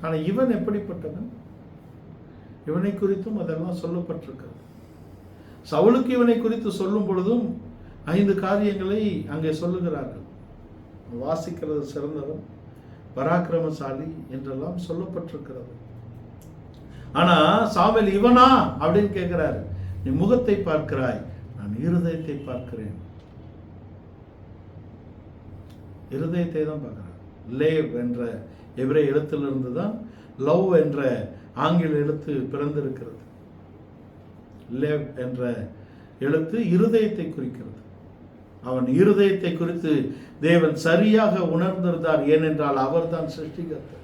ஆனால் இவன் எப்படிப்பட்டவன்? இவனை குறித்தும் அதெல்லாம் சொல்லப்பட்டிருக்கிறது. சவுலுக்கு இவனை குறித்து சொல்லும் பொழுதும் 5 காரியங்களை அங்கே சொல்லுகிறார்கள். வாசிக்கிறது சிறந்தவன், பராக்கிரமசாலி என்றெல்லாம் சொல்லப்பட்டிருக்கிறது. ஆனா சாமுவேல் இவனா அப்படின்னு கேட்கிறாரு. நீ முகத்தை பார்க்கிறாய், நான் இருதயத்தை பார்க்கிறேன். இருதயத்தை தான் பார்க்கிறார். லேவ் என்ற எபிரேய எழுத்திலிருந்து தான் லவ் என்ற ஆங்கில எழுத்து பிறந்திருக்கிறது. லேவ் என்ற எழுத்து இருதயத்தை குறிக்கிறது. அவன் இருதயத்தை குறித்து தேவன் சரியாக உணர்ந்திருந்தார். ஏனென்றால் அவர் தான் சிருஷ்டிகர்த்தர்.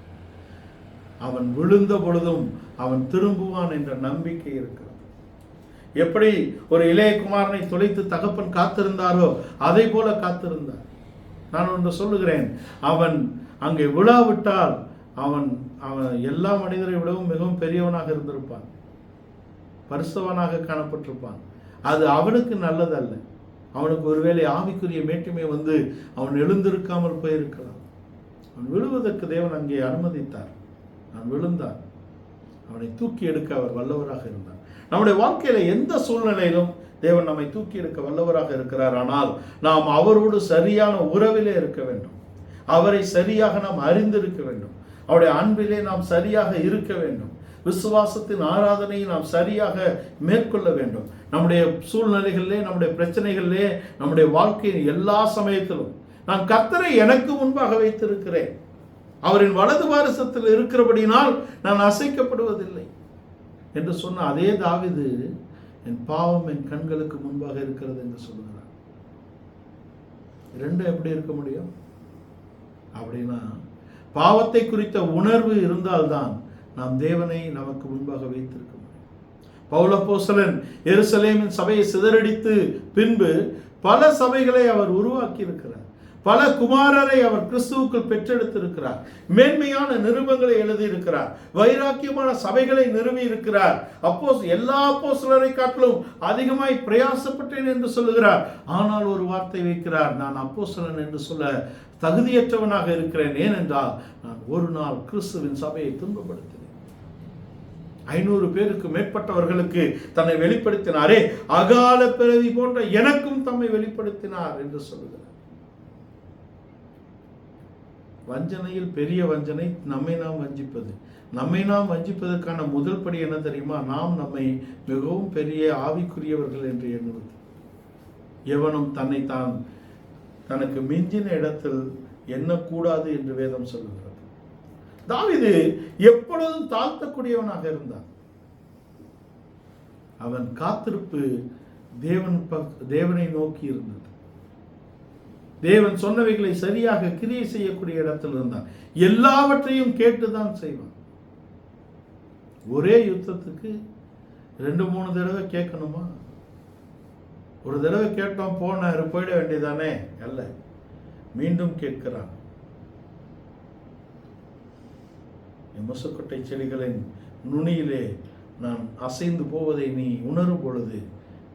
அவன் விழுந்த பொழுதும் அவன் திரும்புவான் என்ற நம்பிக்கை இருக்கிறது. எப்படி ஒரு இளைய குமாரனை தொலைத்து தகப்பன் காத்திருந்தாரோ அதை போல காத்திருந்தார். நான் ஒன்று சொல்லுகிறேன், அவன் அங்கே விழாவிட்டால் அவன் எல்லா மனிதரை விடவும் மிகவும் பெரியவனாக இருந்திருப்பான், பரிசுத்தவனாக காணப்பட்டிருப்பான். அது அவனுக்கு நல்லதல்ல. அவனுக்கு ஒருவேளை ஆவிக்குரிய மேட்டுமை வந்து அவன் எழுந்திருக்காமல் போயிருக்கலாம். அவன் விழுவதற்கு தேவன் அங்கே அனுமதித்தார். அவன் விழுந்தான். அவனை தூக்கி எடுக்க அவர் வல்லவராக இருந்தார். நம்முடைய வாழ்க்கையில எந்த சூழ்நிலையிலும் தேவன் நம்மை தூக்கி எடுக்க வல்லவராக இருக்கிறார். ஆனால் நாம் அவரோடு சரியான உறவிலே இருக்க வேண்டும். அவரை சரியாக நாம் அறிந்திருக்க வேண்டும். அவருடைய அன்பிலே நாம் சரியாக இருக்க வேண்டும். விசுவாசத்தின் ஆராதனையை நாம் சரியாக மேற்கொள்ள வேண்டும். நம்முடைய சூழ்நிலைகளிலே, நம்முடைய பிரச்சனைகளிலே, நம்முடைய வாழ்க்கையின் எல்லா சமயத்திலும் நான் கர்த்தரை எனக்கு முன்பாக வைத்திருக்கிறேன், அவரின் வலது பாரசத்தில் இருக்கிறபடினால் நான் அசைக்கப்படுவதில்லை என்று சொன்ன அதே தாவீது என் பாவம் என் கண்களுக்கு முன்பாக இருக்கிறது என்று சொல்லுகிறார். ரெண்டும் எப்படி இருக்க முடியும்? அப்படின்னா பாவத்தை குறித்த உணர்வு இருந்தால்தான் நாம் தேவனை நமக்கு முன்பாக வைத்திருக்க முடியும். பவுல் அப்போஸ்தலன் எருசலேமின் சபையை சிதறடித்து பின்பு பல சபைகளை அவர் உருவாக்கி இருக்கிறார். பல குமாரரை அவர் கிறிஸ்துவுக்குள் பெற்றெடுத்திருக்கிறார். மேன்மையான நிருபங்களை எழுதியிருக்கிறார். வைராக்கியமான சபைகளை நிறுவி இருக்கிறார். எல்லா அப்போஸ்தலரை காட்டிலும் அதிகமாய் பிரயாசப்பட்டேன் என்று சொல்லுகிறார். ஆனால் ஒரு வார்த்தை வைக்கிறார், நான் அப்போஸ்தலன் என்று சொல்ல தகுதியற்றவனாக இருக்கிறேன். ஏனென்றால் நான் ஒரு நாள் கிறிஸ்துவின் சபையை துன்பப்படுத்தினேன். 500 பேருக்கு மேற்பட்டவர்களுக்கு தன்னை வெளிப்படுத்தினாரே, அகால பிறவி போன்ற எனக்கும் தம்மை வெளிப்படுத்தினார் என்று சொல்லுகிறார். வஞ்சனையில் பெரிய வஞ்சனை நம்மை நாம் வஞ்சிப்பது. நம்மை நாம் வஞ்சிப்பதற்கான முதல் படி என்ன தெரியுமா? நாம் நம்மை மிகவும் பெரிய ஆவிக்குரியவர்கள் என்று எண்ணுவது. எவனும் தன்னைத்தான் தனக்கு மிஞ்சின இடத்தில் எண்ணக்கூடாது என்று வேதம் சொல்லுகிறது. தாவீது எப்பொழுதும் தாழ்த்தக்கூடியவனாக இருந்தான். அவன் காத்திருப்பு தேவனை நோக்கி இருந்தது. தேவன் சொன்னவைகளை சரியாக கிரியை செய்யக்கூடிய இடத்தில் இருந்தான். எல்லாவற்றையும் கேட்டுதான் செய்வான். ஒரே யுத்தத்துக்கு 2-3 தடவை கேட்கணுமா? ஒரு தடவை கேட்டோம், போனாரு, போயிட வேண்டியதானே? அல்ல, மீண்டும் கேட்கிறான். முசுக்கொட்டை செடிகளின் நுனியிலே நான் அசைந்து போவதை நீ உணரும் பொழுது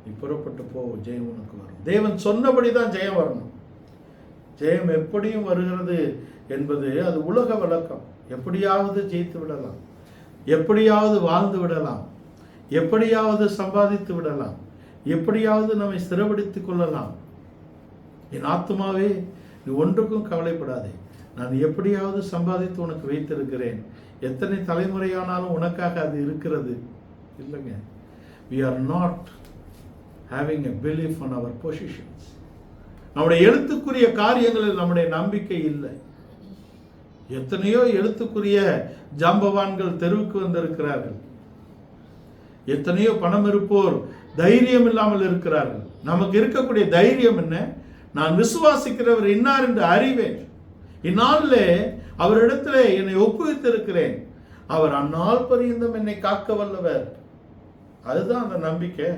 நீ புறப்பட்டு போ, ஜெயம் உனக்கு வரும். தேவன் சொன்னபடிதான் ஜெயம் வரணும். ஜெயம் எப்படியும் வருகிறது என்பது அது உலக வழக்கம். எப்படியாவது ஜெயித்து விடலாம், எப்படியாவது வாழ்ந்து விடலாம், எப்படியாவது சம்பாதித்து விடலாம், எப்படியாவது நம்மை ஸ்திரப்படுத்திக் கொள்ளலாம். என் ஆத்துமாவே, நீ ஒன்றுக்கும் கவலைப்படாதே, நான் எப்படியாவது சம்பாதித்து உனக்கு வைத்திருக்கிறேன். எத்தனை தலைமுறையானாலும் உனக்காக அது இருக்கிறது. இல்லைங்க, we are not having a belief on our positions. நம்முடைய எழுத்துக்குரிய காரியங்களில் நம்முடைய நம்பிக்கை இல்லை. எத்தனையோ எழுத்துக்குரிய ஜாம்பவான்கள் தெருவுக்கு வந்திருக்கிறார்கள். எத்தனையோ பணம் இருப்போர் தைரியம் இல்லாமல் இருக்கிறார்கள். நமக்கு இருக்கக்கூடிய தைரியம் என்ன? நான் விசுவாசிக்கிறவர் இன்னார் என்று அறிவேன். இந்நாளிலே அவரிடத்திலே என்னை ஒப்புவித்திருக்கிறேன். அவர் அந்நாள் பரியந்தம் என்னை காக்க வல்லவர். அதுதான் அந்த நம்பிக்கை.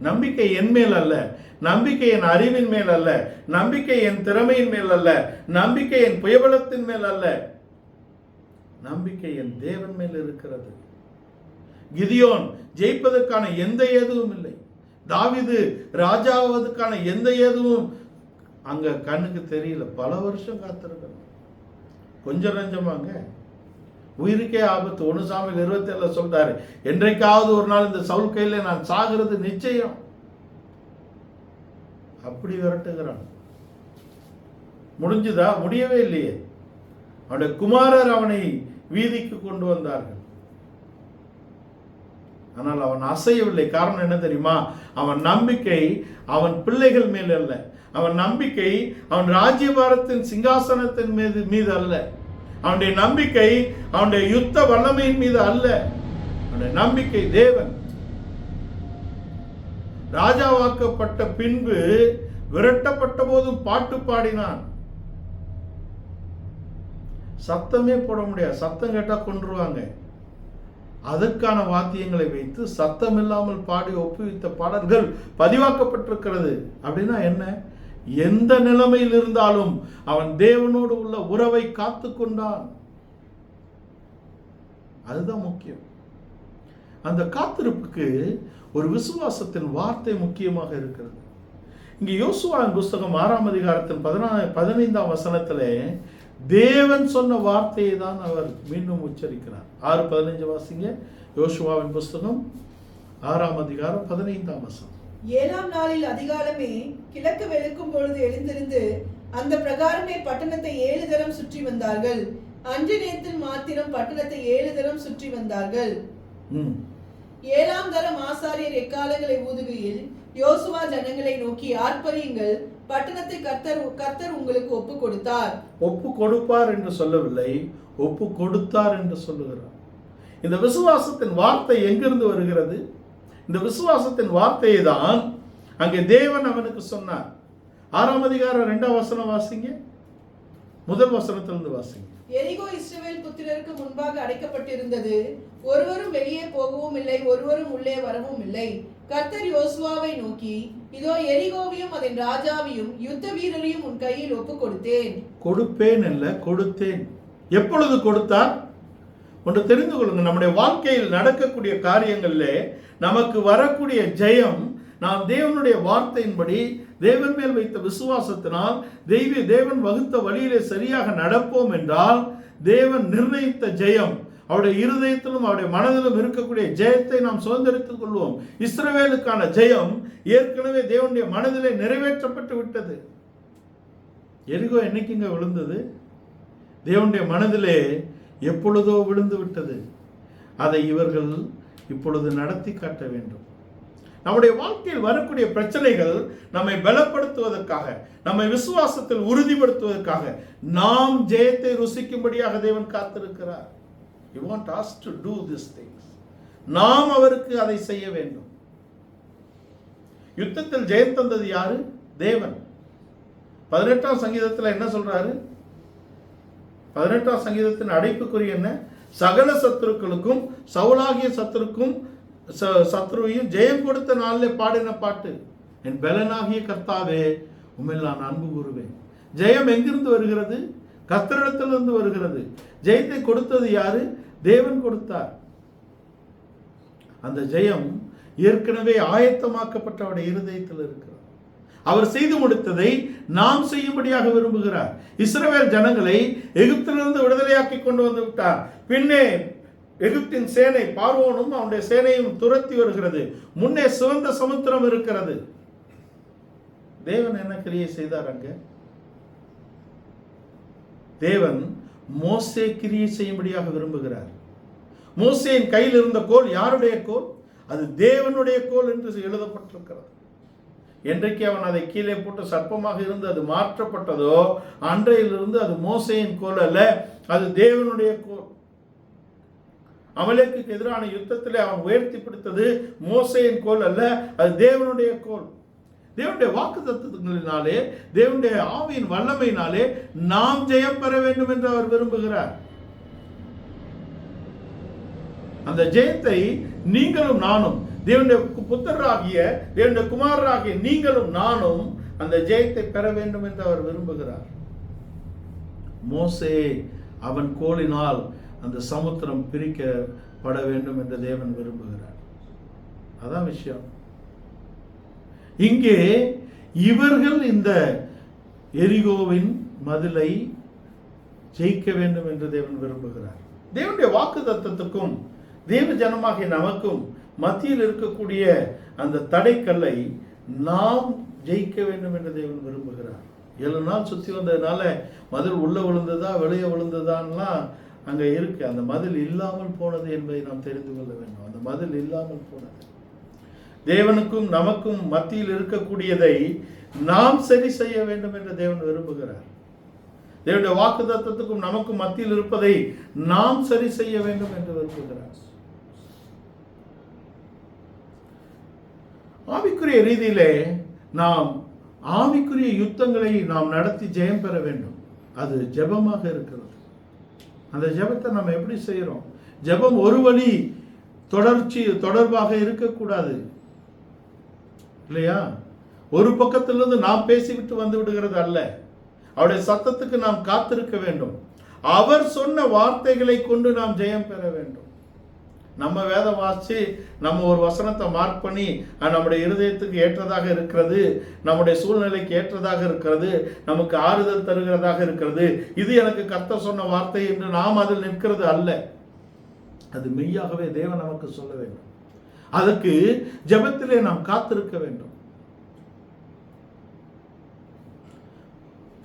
நம்பிக்கை என் மேல் அல்ல, நம்பிக்கை என் அறிவின் மேல் அல்ல, நம்பிக்கை என் திறமையின் மேல் அல்ல, நம்பிக்கை என் புயபலத்தின் மேல் அல்ல, நம்பிக்கை என் தேவன் மேல் இருக்கிறது. கிதியோன் ஜெயிப்பதற்கான எந்த ஏதுவும் இல்லை. தாவீது ராஜாவதற்கான எந்த ஏதுவும் அங்க கண்ணுக்கு தெரியல. பல வருஷம் காத்திருக்கணும். கொஞ்சம் நஞ்சமாங்க, உயிருக்கே ஆபத்து. 1 சாமுவேல் 27 சொல்றாரு, என்றைக்காவது ஒரு நாள் இந்த சவுல் கையில நான் சாகிறது நிச்சயம். அப்படி விரட்டுகிறான். முடிஞ்சுதா? முடியவே இல்லையே. அவனுடைய குமாரர் அவனை வீதிக்கு கொண்டு வந்தார்கள். ஆனால் அவன் அசையவில்லை. காரணம் என்ன தெரியுமா? அவன் நம்பிக்கை அவன் பிள்ளைகள் மேல் அல்ல, அவன் நம்பிக்கை அவன் ராஜ்யபாரத்தின் சிங்காசனத்தின் மீது அல்ல, அவனுடைய நம்பிக்கை அவனுடைய யுத்த வல்லமையின் மீது அல்ல, அவனுடைய நம்பிக்கை தேவன். ராஜாவாக்கப்பட்ட பின்பு விரட்டப்பட்ட போதும் பாட்டு பாடினான். சத்தமே போட முடியாது, சத்தம் கேட்டா கொன்றுவாங்க. அதற்கான வாத்தியங்களை வைத்து சத்தம் இல்லாமல் பாடி ஒப்புவித்த பாடல்கள் பதிவாக்கப்பட்டிருக்கிறது. அப்படின்னா என்ன? எந்த நிலைமையில் இருந்தாலும் அவன் தேவனோடு உள்ள உறவை காத்து கொண்டான். அதுதான் முக்கியம். அந்த காத்திருப்புக்கு ஒரு விசுவாசத்தின் வார்த்தை முக்கியமாக இருக்கிறது. இங்கே யோசுவாவின் புஸ்தகம் 6ஆம் அதிகாரத்தின் 15ஆம் வசனத்திலே தேவன் சொன்ன வார்த்தையை தான் அவர் மீண்டும் உச்சரிக்கிறார். 6:15 வாசிங்க. யோசுவாவின் புஸ்தகம் 6ஆம் அதிகாரம் 15ஆம் வசனம். 7ஆம் நாளில் அதிகாலமே கிழக்கு வெளுக்கும் பொழுது எழுந்திருந்து அந்த பிரகாரமே பட்டணத்தை 7 தரம் சுற்றி வந்தார்கள். அன்று நேரத்தில் மாத்திரம் பட்டணத்தை 7 தரம் சுற்றி வந்தார்கள். 7ஆம் தரம் ஆசாரியர் எக்காலங்களை ஊதுகையில் யோசுவா ஜனங்களை நோக்கி, ஆர்ப்பரியுங்கள், பட்டணத்தை கர்த்தர் உங்களுக்கு ஒப்பு கொடுத்தார். ஒப்பு கொடுப்பார் என்று சொல்லவில்லை, ஒப்பு கொடுத்தார் என்று சொல்லுகிறார். இந்த விசுவாசத்தின் வார்த்தை எங்கிருந்து வருகிறது? இந்த விசுவாசத்தின் வார்த்தையை தான் அங்கே தேவன் அவனுக்கு சொன்னார். 6ஆம் அதிகாரம் 2ஆம் வசனம் வாசிங்க. முதல் வசனத்திலிருந்து வாசிங்க. எரிகோ இஸ்ரவேல் புத்திரருக்கு முன்பாக அடைக்கப்பட்டிருந்தது. ஒருவரும் வெளியே போகவும் இல்லை, ஒருவரும் உள்ளே வரவும் இல்லை. கர்த்தர் யோசுவாவை நோக்கி, இதோ எரிகோவையும் அதன் ராஜாவையும் யுத்த வீரரையும் உன் கையில் ஒப்பு கொடுத்தேன். கொடுப்பேன் அல்ல, கொடுத்தேன். எப்பொழுது கொடுத்தார்? ஒன்று தெரிந்து கொள்ளுங்க, நம்முடைய வாழ்க்கையில் நடக்கக்கூடிய காரியங்களிலே நமக்கு வரக்கூடிய ஜெயம் நாம் தேவனுடைய வார்த்தையின்படி தேவன் மேல் வைத்த விசுவாசத்தினால் தேவன் வகுத்த வழியிலே சரியாக நடப்போம் என்றால் தேவன் நிர்ணயித்த ஜெயம் அவருடைய இருதயத்திலும் அவருடைய மனதிலும் இருக்கக்கூடிய ஜெயத்தை நாம் சுதந்திரித்துக் கொள்வோம். இஸ்ரவேலுக்கான ஜெயம் ஏற்கனவே தேவனுடைய மனதிலே நிறைவேற்றப்பட்டு விட்டது. எரிகோ என்னைக்குங்க விழுந்தது? தேவனுடைய மனதிலே எப்பொழுதோ விழுந்து விட்டது. அதை இவர்கள் இப்பொழுது நடத்தி காட்ட வேண்டும். நம்முடைய வாழ்க்கையில் வரக்கூடிய பிரச்சனைகள் நம்மை பலப்படுத்துவதற்காக, நம்மை விசுவாசத்தில் உறுதிப்படுத்துவதற்காக, நாம் ஜெயத்தை ருசிக்கும்படியாக தேவன் காத்திருக்கிறார். He wants us to do these things. நாம் அவருக்கு அதை செய்ய வேண்டும். யுத்தத்தில் ஜெயம் தந்தது யாரு? தேவன். 18ஆம் சங்கீதத்தில் என்ன சொல்றாரு? 18ஆம் சங்கீதத்தின் அடைப்புக்குறி என்ன? சகல சத்துருக்களுக்கும் சவுலாகிய சத்ருவையும் ஜெயம் கொடுத்த நாளில் பாடின பாட்டு, என் பலனாகிய கர்த்தாவே உம்மில் நான் அன்பு கூறுவேன். ஜெயம் எங்கிருந்து வருகிறது? கர்த்தரிடத்திலிருந்து வருகிறது. ஜெயத்தை கொடுத்தது யாரு? தேவன் கொடுத்தார். அந்த ஜெயம் ஏற்கனவே ஆயத்தமாக்கப்பட்டவருடைய இருதயத்தில் இருக்கிறது. அவர் செய்து முடித்ததை நாம் செய்யும்படியாக விரும்புகிறார். இஸ்ரவேல் ஜனங்களை எகிப்திலிருந்து விடுதலையாக்கி கொண்டு வந்து விட்டார். பின்னே எகிப்தின் சேனை, பார்வோனும் அவனுடைய சேனையும் துரத்தி வருகிறது. முன்னே சிவந்த சமுத்திரம் இருக்கிறது. தேவன் என்ன கிரியை செய்தார்? அங்க தேவன் மோசே கிரியை செய்யும்படியாக விரும்புகிறார். மோசேயின் கையில் இருந்த கோல் யாருடைய கோல்? அது தேவனுடைய கோல் என்று எழுதப்பட்டிருக்கிறது. என்றைக்கு அவன் அதை கீழே போட்டு சர்ப்பமாக இருந்து அது மாற்றப்பட்டதோ அன்றையிலிருந்து அது மோசேயின் கோல் அல்ல, அது தேவனுடைய கோல். அமலேக்குக்கு எதிரான யுத்தத்திலே அவன் உயர்த்தி பிடித்தது மோசேயின் கோல் அல்ல, அது தேவனுடைய கோல். தேவனுடைய வாக்குத்தத்தங்களினாலே, தேவனுடைய ஆவியின் வல்லமையினாலே நாம் ஜெயம் பெற வேண்டும் என்று அவர் விரும்புகிறார். அந்த ஜெயத்தை நீங்களும் நானும், தேவனுடைய புத்திரராகிய தேவனுடைய குமாரராகிய நீங்களும் நானும் அந்த ஜெயத்தை பெற வேண்டும் என்று அவர் விரும்புகிறார். மோசே அவன் கோலினால் அந்த சமுத்திரம் பிரிக்கப்பட வேண்டும் என்று தேவன் விரும்புகிறார். அதான் விஷயம். இங்கே இவர்கள் இந்த எரிகோவின் மதிலை ஜெயிக்க வேண்டும் என்று தேவன் விரும்புகிறார். தேவனுடைய வாக்குத்தத்தத்துக்கும் தேவ ஜனமாகிய நமக்கும் மத்தியில் இருக்கக்கூடிய அந்த தடைக்கல்லை நாம் ஜெயிக்க வேண்டும் என்று தேவன் விரும்புகிறார். 7 நாள் சுற்றி வந்ததுனால மதில் உள்ள விழுந்ததா வெளியே விழுந்ததான்லாம் அங்கே இருக்கு. அந்த மதில் இல்லாமல் போனது என்பதை நாம் தெரிந்து கொள்ள வேண்டும். அந்த மதில் இல்லாமல் போனது. தேவனுக்கும் நமக்கும் மத்தியில் இருக்கக்கூடியதை நாம் சரி செய்ய வேண்டும் என்று தேவன் விரும்புகிறார். தேவனுடைய வாக்குத்தத்தத்துக்கும் நமக்கும் மத்தியில் இருப்பதை நாம் சரி செய்ய வேண்டும் என்று விரும்புகிறார். ஆவிக்குரிய ரீதியிலே நாம் ஆவிக்குரிய யுத்தங்களை நாம் நடத்தி ஜெயம் பெற வேண்டும். அது ஜெபமாக இருக்கிறது. அந்த ஜெபத்தை நம்ம எப்படி செய்கிறோம்? ஜெபம் ஒரு வழி தொடர்பாக இருக்கக்கூடாது இல்லையா? ஒரு பக்கத்திலிருந்து நாம் பேசிவிட்டு வந்து விடுகிறது அல்ல. அவருடைய சத்தத்துக்கு நாம் காத்திருக்க வேண்டும். அவர் சொன்ன வார்த்தைகளை கொண்டு நாம் ஜெயம் பெற வேண்டும். நம்ம வேதம் வாசிச்சு நம்ம ஒரு வசனத்தை மார்க் பண்ணி நம்முடைய இருதயத்துக்கு ஏற்றதாக இருக்கிறது, நம்முடைய சூழ்நிலைக்கு ஏற்றதாக இருக்கிறது, நமக்கு ஆறுதல் தருகிறதாக இருக்கிறது, இது எனக்கு கர்த்தர் சொன்ன வார்த்தை என்று நாம் அதில் நிற்கிறது அல்ல. அது மெய்யாகவே தேவன் நமக்கு சொல்ல வேண்டும். அதுக்கு ஜெபத்திலே நாம் காத்திருக்க வேண்டும்.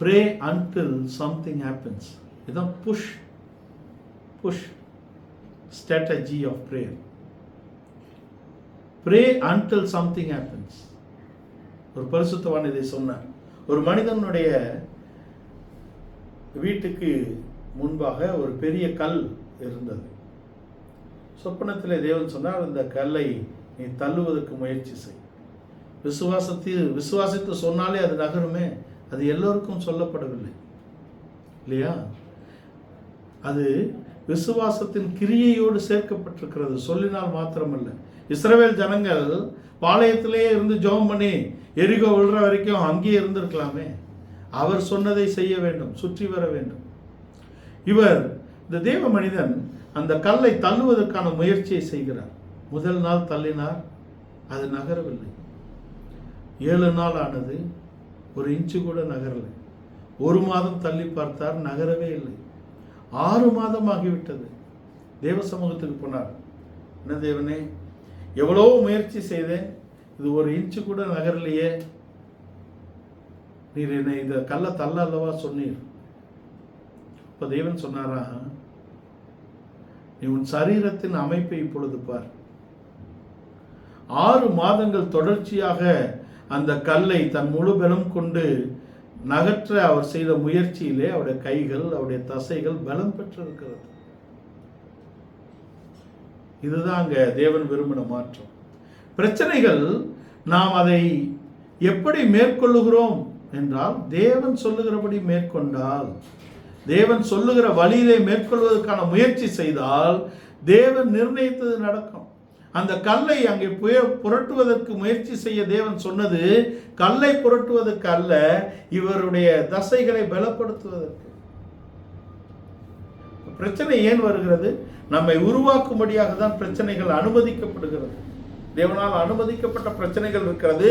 Pray until something happens. இதுதான் push strategy of prayer. Pray until something happens. ஒரு பரிசுத்தவான் இதை சொன்னார். ஒரு மனிதனுடைய வீட்டுக்கு முன்பாக ஒரு பெரிய கல் இருந்தது. சொப்பனத்திலே தேவன் சொன்னார், இந்த கல்லை நீ தள்ளுவதற்கு முயற்சி செய். விசுவாசித்து சொன்னாலே அது நகருமே. அது எல்லோருக்கும் சொல்லப்படவில்லை இல்லையா? அது விசுவாசத்தின் கிரியையோடு சேர்க்கப்பட்டிருக்கிறது, சொல்லினால் மாத்திரமல்ல. இஸ்ரவேல் ஜனங்கள் பாளையத்திலே இருந்து ஜெபம் பண்ணி எரிகோ விழுற வரைக்கும் அங்கேயே இருந்திருக்கலாமே. அவர் சொன்னதை செய்ய வேண்டும், சுற்றி வர வேண்டும். இவர், இந்த தேவ மனிதன், அந்த கல்லை தள்ளுவதற்கான முயற்சியை செய்கிறார். முதல் நாள் தள்ளினார், அது நகரவில்லை. 7 நாள் ஆனது, 1 இன்ச்சு கூட நகரலை. 1 மாதம் தள்ளி பார்த்தார், நகரவே இல்லை. 6 மாதம் ஆகிவிட்டது. தேவ சமூகத்துக்கு போனார். என்ன தேவனே, எவ்வளோ முயற்சி செய்தேன், இது 1 இன்ச்சு கூட நகரலையே. நீர் என்னை இந்த கல்லை தள்ள அல்லவா சொன்னீர். இப்போ தேவன் சொன்னாரா, நீ உன் சரீரத்தின் அமைப்பை இப்பொழுது பார். 6 மாதங்கள் தொடர்ச்சியாக அந்த கல்லை தன் முழு பலம் கொண்டு நகற்ற அவர் செய்த முயற்சியிலே அவருடைய கைகள், அவருடைய தசைகள் பலம் பெற்றிருக்கிறது. இதுதான் அங்க தேவன் விரும்பின மாற்றம். பிரச்சனைகள் நாம் அதை எப்படி மேற்கொள்ளுகிறோம் என்றால், தேவன் சொல்லுகிறபடி மேற்கொண்டால், தேவன் சொல்லுகிற வழியிலே மேற்கொள்வதற்கான முயற்சி செய்தால், தேவன் நிர்ணயித்தது நடக்கும். அந்த கல்லை அங்கே புரட்டுவதற்கு முயற்சி செய்ய தேவன் சொன்னது கல்லை புரட்டுவதற்கு அல்ல, இவருடைய தசைகளை பலப்படுத்துவதற்கு. பிரச்சனை ஏன் வருகிறது? நம்மை உருவாக்கும்படியாக தான் பிரச்சனைகள் அனுமதிக்கப்படுகிறது. தேவனால் அனுமதிக்கப்பட்ட பிரச்சனைகள் இருக்கிறது.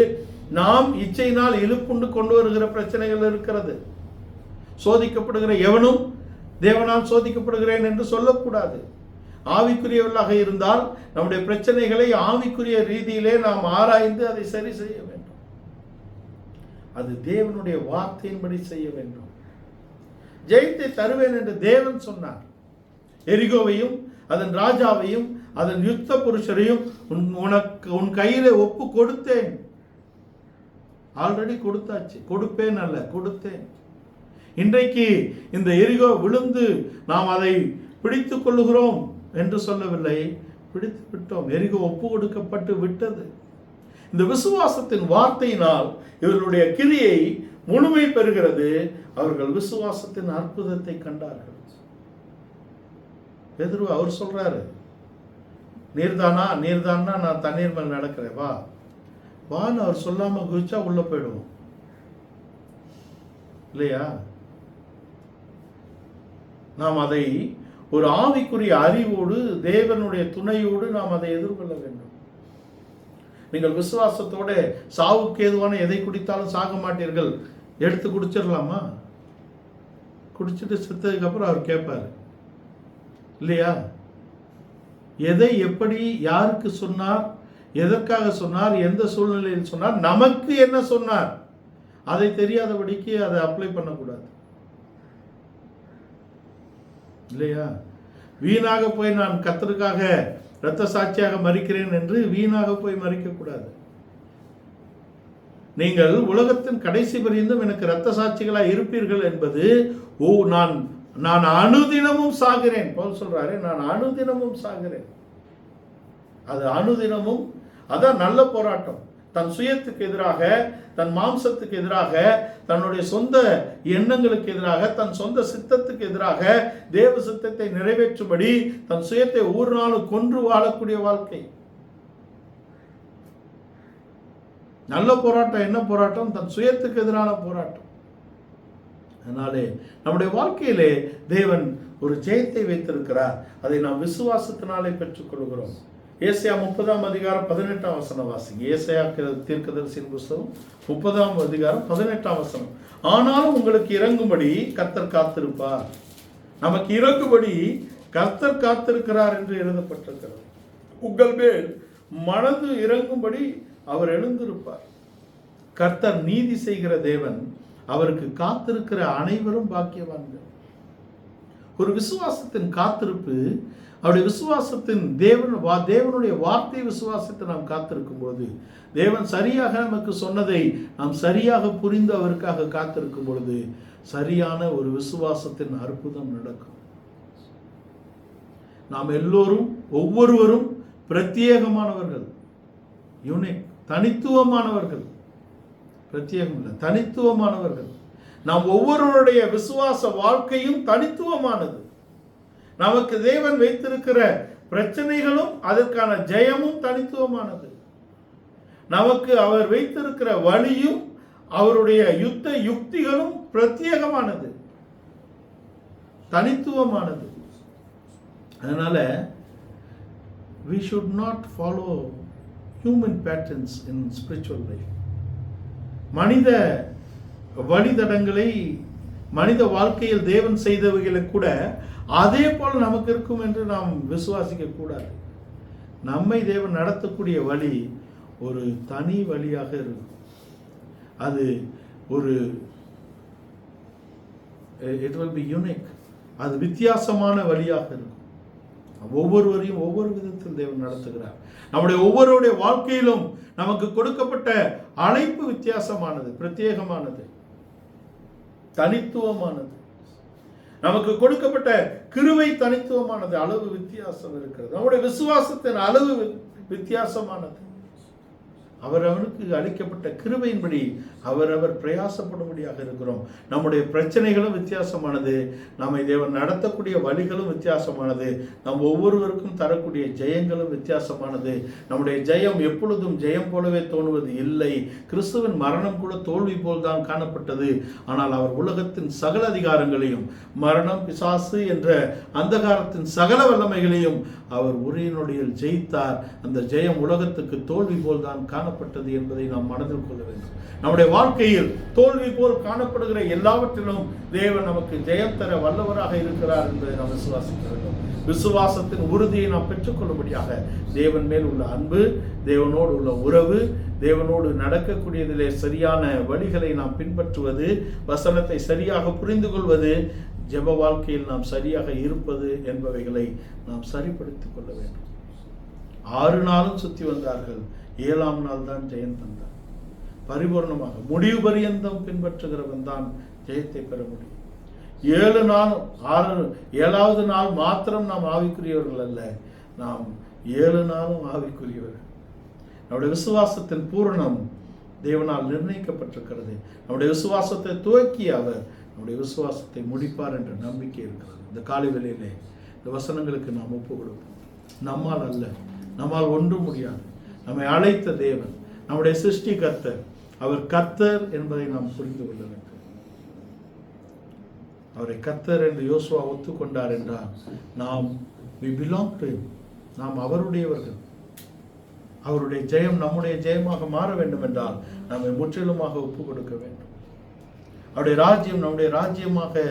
நாம் இச்சையினால் இழுப்புண்டு கொண்டு வருகிற பிரச்சனைகள் இருக்கிறது. சோதிக்கப்படுகிற எவனும் தேவனால் சோதிக்கப்படுகிறேன் என்று சொல்லக்கூடாது. ஆவிக்குரியவர்களாக இருந்தால் நம்முடைய பிரச்சனைகளை ஆவிக்குரிய ரீதியிலே நாம் ஆராய்ந்து அதை சரி செய்ய வேண்டும். அது தேவனுடைய வார்த்தையின்படி செய்ய வேண்டும். ஜெயத்தை தருவேன் என்று தேவன் சொன்னார். எரிகோவையும் அதன் ராஜாவையும் அதன் யுத்த புருஷரையும் உன் கையிலே ஒப்பு கொடுத்தேன். ஆல்ரெடி கொடுத்தாச்சு. கொடுப்பேன் அல்ல, கொடுத்தேன். இன்றைக்கு இந்த எரிகோ விழுந்து நாம் அதை பிடித்துக் கொள்ளுகிறோம் என்று சொல்லவில்லை, பிடித்து விட்டோம். எரிகோ ஒப்பு கொடுக்கப்பட்டு விட்டது. இந்த விசுவாசத்தின் வார்த்தையினால் இவர்களுடைய கிரியை முழுமை பெறுகிறது. அவர்கள் விசுவாசத்தின் அற்புதத்தை கண்டார்கள். பேதுரு அவர் சொல்றாரு, நீர்தானா நீர்தானா, நான் தண்ணீர் மேல் நடக்கிறேன், வா வான்னு அவர் சொல்லாம குதிச்சா உள்ள போயிடுவோம் இல்லையா? நாம் அதை ஒரு ஆவிக்குரிய அறிவோடு, தேவனுடைய துணையோடு நாம் அதை எதிர்கொள்ள வேண்டும். நீங்கள் விசுவாசத்தோட சாவுக்கு ஏதுவான எதை குடித்தாலும் சாக மாட்டீர்கள், எடுத்து குடிச்சிடலாமா? குடிச்சிட்டு செத்ததுக்கு அப்புறம் அவர் கேட்பாரு இல்லையா? எதை எப்படி யாருக்கு சொன்னார், எதற்காக சொன்னார், எந்த சூழ்நிலையில் சொன்னார், நமக்கு என்ன சொன்னார், அதை தெரியாதபடிக்கு அதை அப்ளை பண்ணக்கூடாது இல்லையா? வீணாக போய் நான் கர்த்தருக்காக இரத்த சாட்சியாக மரிக்கிறேன் என்று வீணாக போய் மரிக்கக்கூடாது. நீங்கள் உலகத்தின் கடைசி பரியந்தம் எனக்கு இரத்த சாட்சிகளாக இருப்பீர்கள் என்பது, நான் அனுதினமும் சாகிறேன். பவுல் சொல்றாரு, நான் அனுதினமும் சாகிறேன். அது அனுதினமும், அதான் நல்ல போராட்டம். தன் சுயத்துக்கு எதிராக, தன் மாம்சத்துக்கு எதிராக, தன்னுடைய சொந்த எண்ணங்களுக்கு எதிராக, தன் சொந்த சித்தத்துக்கு எதிராக தேவ சித்தத்தை நிறைவேற்றும்படி தன் சுயத்தை ஒரு நாளும் கொன்று வாழக்கூடிய வாழ்க்கை. நல்ல போராட்டம் என்ன போராட்டம்? தன் சுயத்துக்கு எதிரான போராட்டம். அதனாலே நம்முடைய வாழ்க்கையிலே தேவன் ஒரு ஜெயத்தை வைத்திருக்கிறார். அதை நாம் விசுவாசத்தினாலே பெற்றுக்கொள்கிறோம். ஏசாயா 30ஆம் அதிகாரம் 18ஆம் வசனம் வாசிங்க. ஏசாயா தீர்க்கதரிசியின் புத்தகம் 30ஆம் அதிகாரம் 18ஆம் வசனம். ஆனாலும் உங்களுக்கு இறங்கும்படி கர்த்தர் காத்திருப்பார். நமக்கு இறங்கும்படி கர்த்தர் காத்திருக்கிறார் என்று எழுதப்பட்டிருக்கிறது. உங்கள் மேல் மனது இறங்கும்படி அவர் எழுந்திருப்பார். கர்த்தர் நீதி செய்கிற தேவன். அவருக்கு காத்திருக்கிற அனைவரும் பாக்கியவான்கள். ஒரு விசுவாசத்தின் காத்திருப்பு, அவருடைய விசுவாசத்தின் தேவனுடைய வார்த்தை விசுவாசத்தை நாம் காத்திருக்கும் போது, தேவன் சரியாக நமக்கு சொன்னதை நாம் சரியாக புரிந்து அவருக்காக காத்திருக்கும் பொழுது சரியான ஒரு விசுவாசத்தின் அற்புதம் நடக்கும். நாம் எல்லோரும், ஒவ்வொருவரும் பிரத்யேகமானவர்கள், யூனிக், தனித்துவமானவர்கள். பிரத்யேகம் இல்லை, தனித்துவமானவர்கள். நாம் ஒவ்வொருவருடைய விசுவாச வாழ்க்கையும் தனித்துவமானது. நமக்கு தேவன் வைத்திருக்கிற பிரச்சனைகளும் அதற்கான ஜெயமும் தனித்துவமானது. நமக்கு அவர் வைத்திருக்கிற வழியும் அவருடைய யுத்த யுக்திகளும் பிரத்யேகமானது, தனித்துவமானது. அதனால we should not follow human patterns in spiritual life. மனித வழித்தடங்களை, மனித வாழ்க்கையில் தேவன் செய்தவைகளை கூட அதே போல் நமக்கு இருக்கும் என்று நாம் விசுவாசிக்க கூடாது. நம்மை தேவன் நடத்தக்கூடிய வழி ஒரு தனி வழியாக இருக்கும். அது ஒரு it will be unique. அது வித்தியாசமான வழியாக இருக்கும். ஒவ்வொருவரையும் ஒவ்வொரு விதத்தில் தேவன் நடத்துகிறார். நம்முடைய ஒவ்வொருடைய வாழ்க்கையிலும் நமக்கு கொடுக்கப்பட்ட அழைப்பு வித்தியாசமானது, பிரத்யேகமானது, தனித்துவமானது. நமக்கு கொடுக்கப்பட்ட கிருபை தனித்துவமானது, அளவு வித்தியாசம் இருக்கிறது. நம்முடைய விசுவாசத்தின் அளவு வித்தியாசமானது. அவரவனுக்கு அளிக்கப்பட்ட கிருபையின்படி அவரவர் பிரயாசப்படும்படியாக இருக்கிறோம். நம்முடைய பிரச்சனைகளும் வித்தியாசமானது, நம்மை தேவன் நடத்தக்கூடிய வழிகளும் வித்தியாசமானது, நம் ஒவ்வொருவருக்கும் தரக்கூடிய ஜெயங்களும் வித்தியாசமானது. நம்முடைய ஜெயம் எப்பொழுதும் ஜெயம் போலவே தோணுவது இல்லை. கிறிஸ்துவின் மரணம் கூட தோல்வி போல்தான் காணப்பட்டது. ஆனால் அவர் உலகத்தின் சகல அதிகாரங்களையும், மரணம், பிசாசு என்ற அந்தகாரத்தின் சகல வல்லமைகளையும் அவர் ஒரே நொடியில் ஜெயித்தார். அந்த ஜெயம் உலகத்துக்கு தோல்வி போல்தான் காணப்பட்டது என்பதை நாம் மனதில் கொள்ள வேண்டும். நம்முடைய வாழ்க்கையில் தோல்வி போல் காணப்படுகிற எல்லாவற்றிலும் தேவன் நமக்கு ஜெயம் தர வல்லவராக இருக்கிறார் என்பதை நாம் விசுவாசிக்க வேண்டும். விசுவாசத்தின் உறுதியை நாம் பெற்றுக்கொள்ளும்படியாக தேவன் மேல் உள்ள அன்பு, தேவனோடு உள்ள உறவு, தேவனோடு நடக்கக்கூடியதிலே சரியான வழிகளை நாம் பின்பற்றுவது, வசனத்தை சரியாக புரிந்து கொள்வது, ஜெப வாழ்க்கையில் நாம் சரியாக இருப்பது என்பவைகளை நாம் சரிப்படுத்திக் கொள்ள வேண்டும். 6 நாளும் சுத்தி வந்தார்கள், 7ஆம் நாள் தான் ஜெயம் தந்தார். பரிபூர்ணமாக முடிவு பரியந்தம் பின்பற்றுகிறவன் தான் ஜெயத்தை பெற முடியும். 7 நாள் 7வது நாள் மாத்திரம் நாம் ஆவிக்குரியவர்கள் அல்ல, நாம் 7 நாளும் ஆவிக்குரியவர்கள். நம்முடைய விசுவாசத்தின் பூரணம் தேவனால் நிர்ணயிக்கப்பட்டிருக்கிறது. நம்முடைய விசுவாசத்தை துவக்கிய அவர் நம்முடைய விசுவாசத்தை முடிப்பார் என்ற நம்பிக்கை இருக்கிறது. இந்த காலை வேளையிலே இந்த வசனங்களுக்கு நாம் ஒப்பு கொடுப்போம். நம்மால் அல்ல, நம்மால் ஒன்றும் முடியாது. நம்மை அழைத்த தேவன் நம்முடைய சிருஷ்டி கர்த்தர், அவர் கர்த்தர் என்பதை நாம் புரிந்து கொள்ள வேண்டும். அவரை கர்த்தர் என்று யோசுவா ஒத்துக்கொண்டார் என்றால் நாம் we belong to him, நாம் அவருடையவர்கள். அவருடைய ஜெயம் நம்முடைய ஜெயமாக மாற வேண்டும் என்றால் நம்மை முற்றிலுமாக ஒப்பு கொடுக்க வேண்டும். அவருடைய ராஜ்யம் நம்முடைய ராஜ்யமாக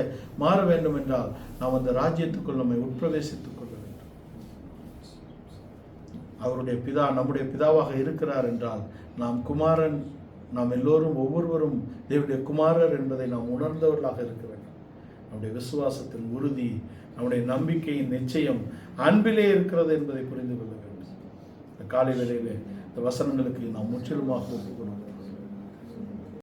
மாற வேண்டும் என்றால் நாம் அந்த ராஜ்யத்துக்குள் நம்மை உட்பிரவேசித்துக் கொள்ள வேண்டும். அவருடைய பிதா நம்முடைய பிதாவாக இருக்கிறார் என்றால் நாம் குமாரன், நாம் எல்லோரும் ஒவ்வொருவரும் தேவனுடைய குமாரர் என்பதை நாம் உணர்ந்தவர்களாக இருக்க வேண்டும். நம்முடைய விசுவாசத்தின் உறுதி, நம்முடைய நம்பிக்கையின் நிச்சயம் அன்பிலே இருக்கிறது என்பதை புரிந்து கொள்ள வேண்டும். இந்த காலை வேளையிலே இந்த வசனங்களுக்கு நாம் முற்றிலுமாக ஒப்பு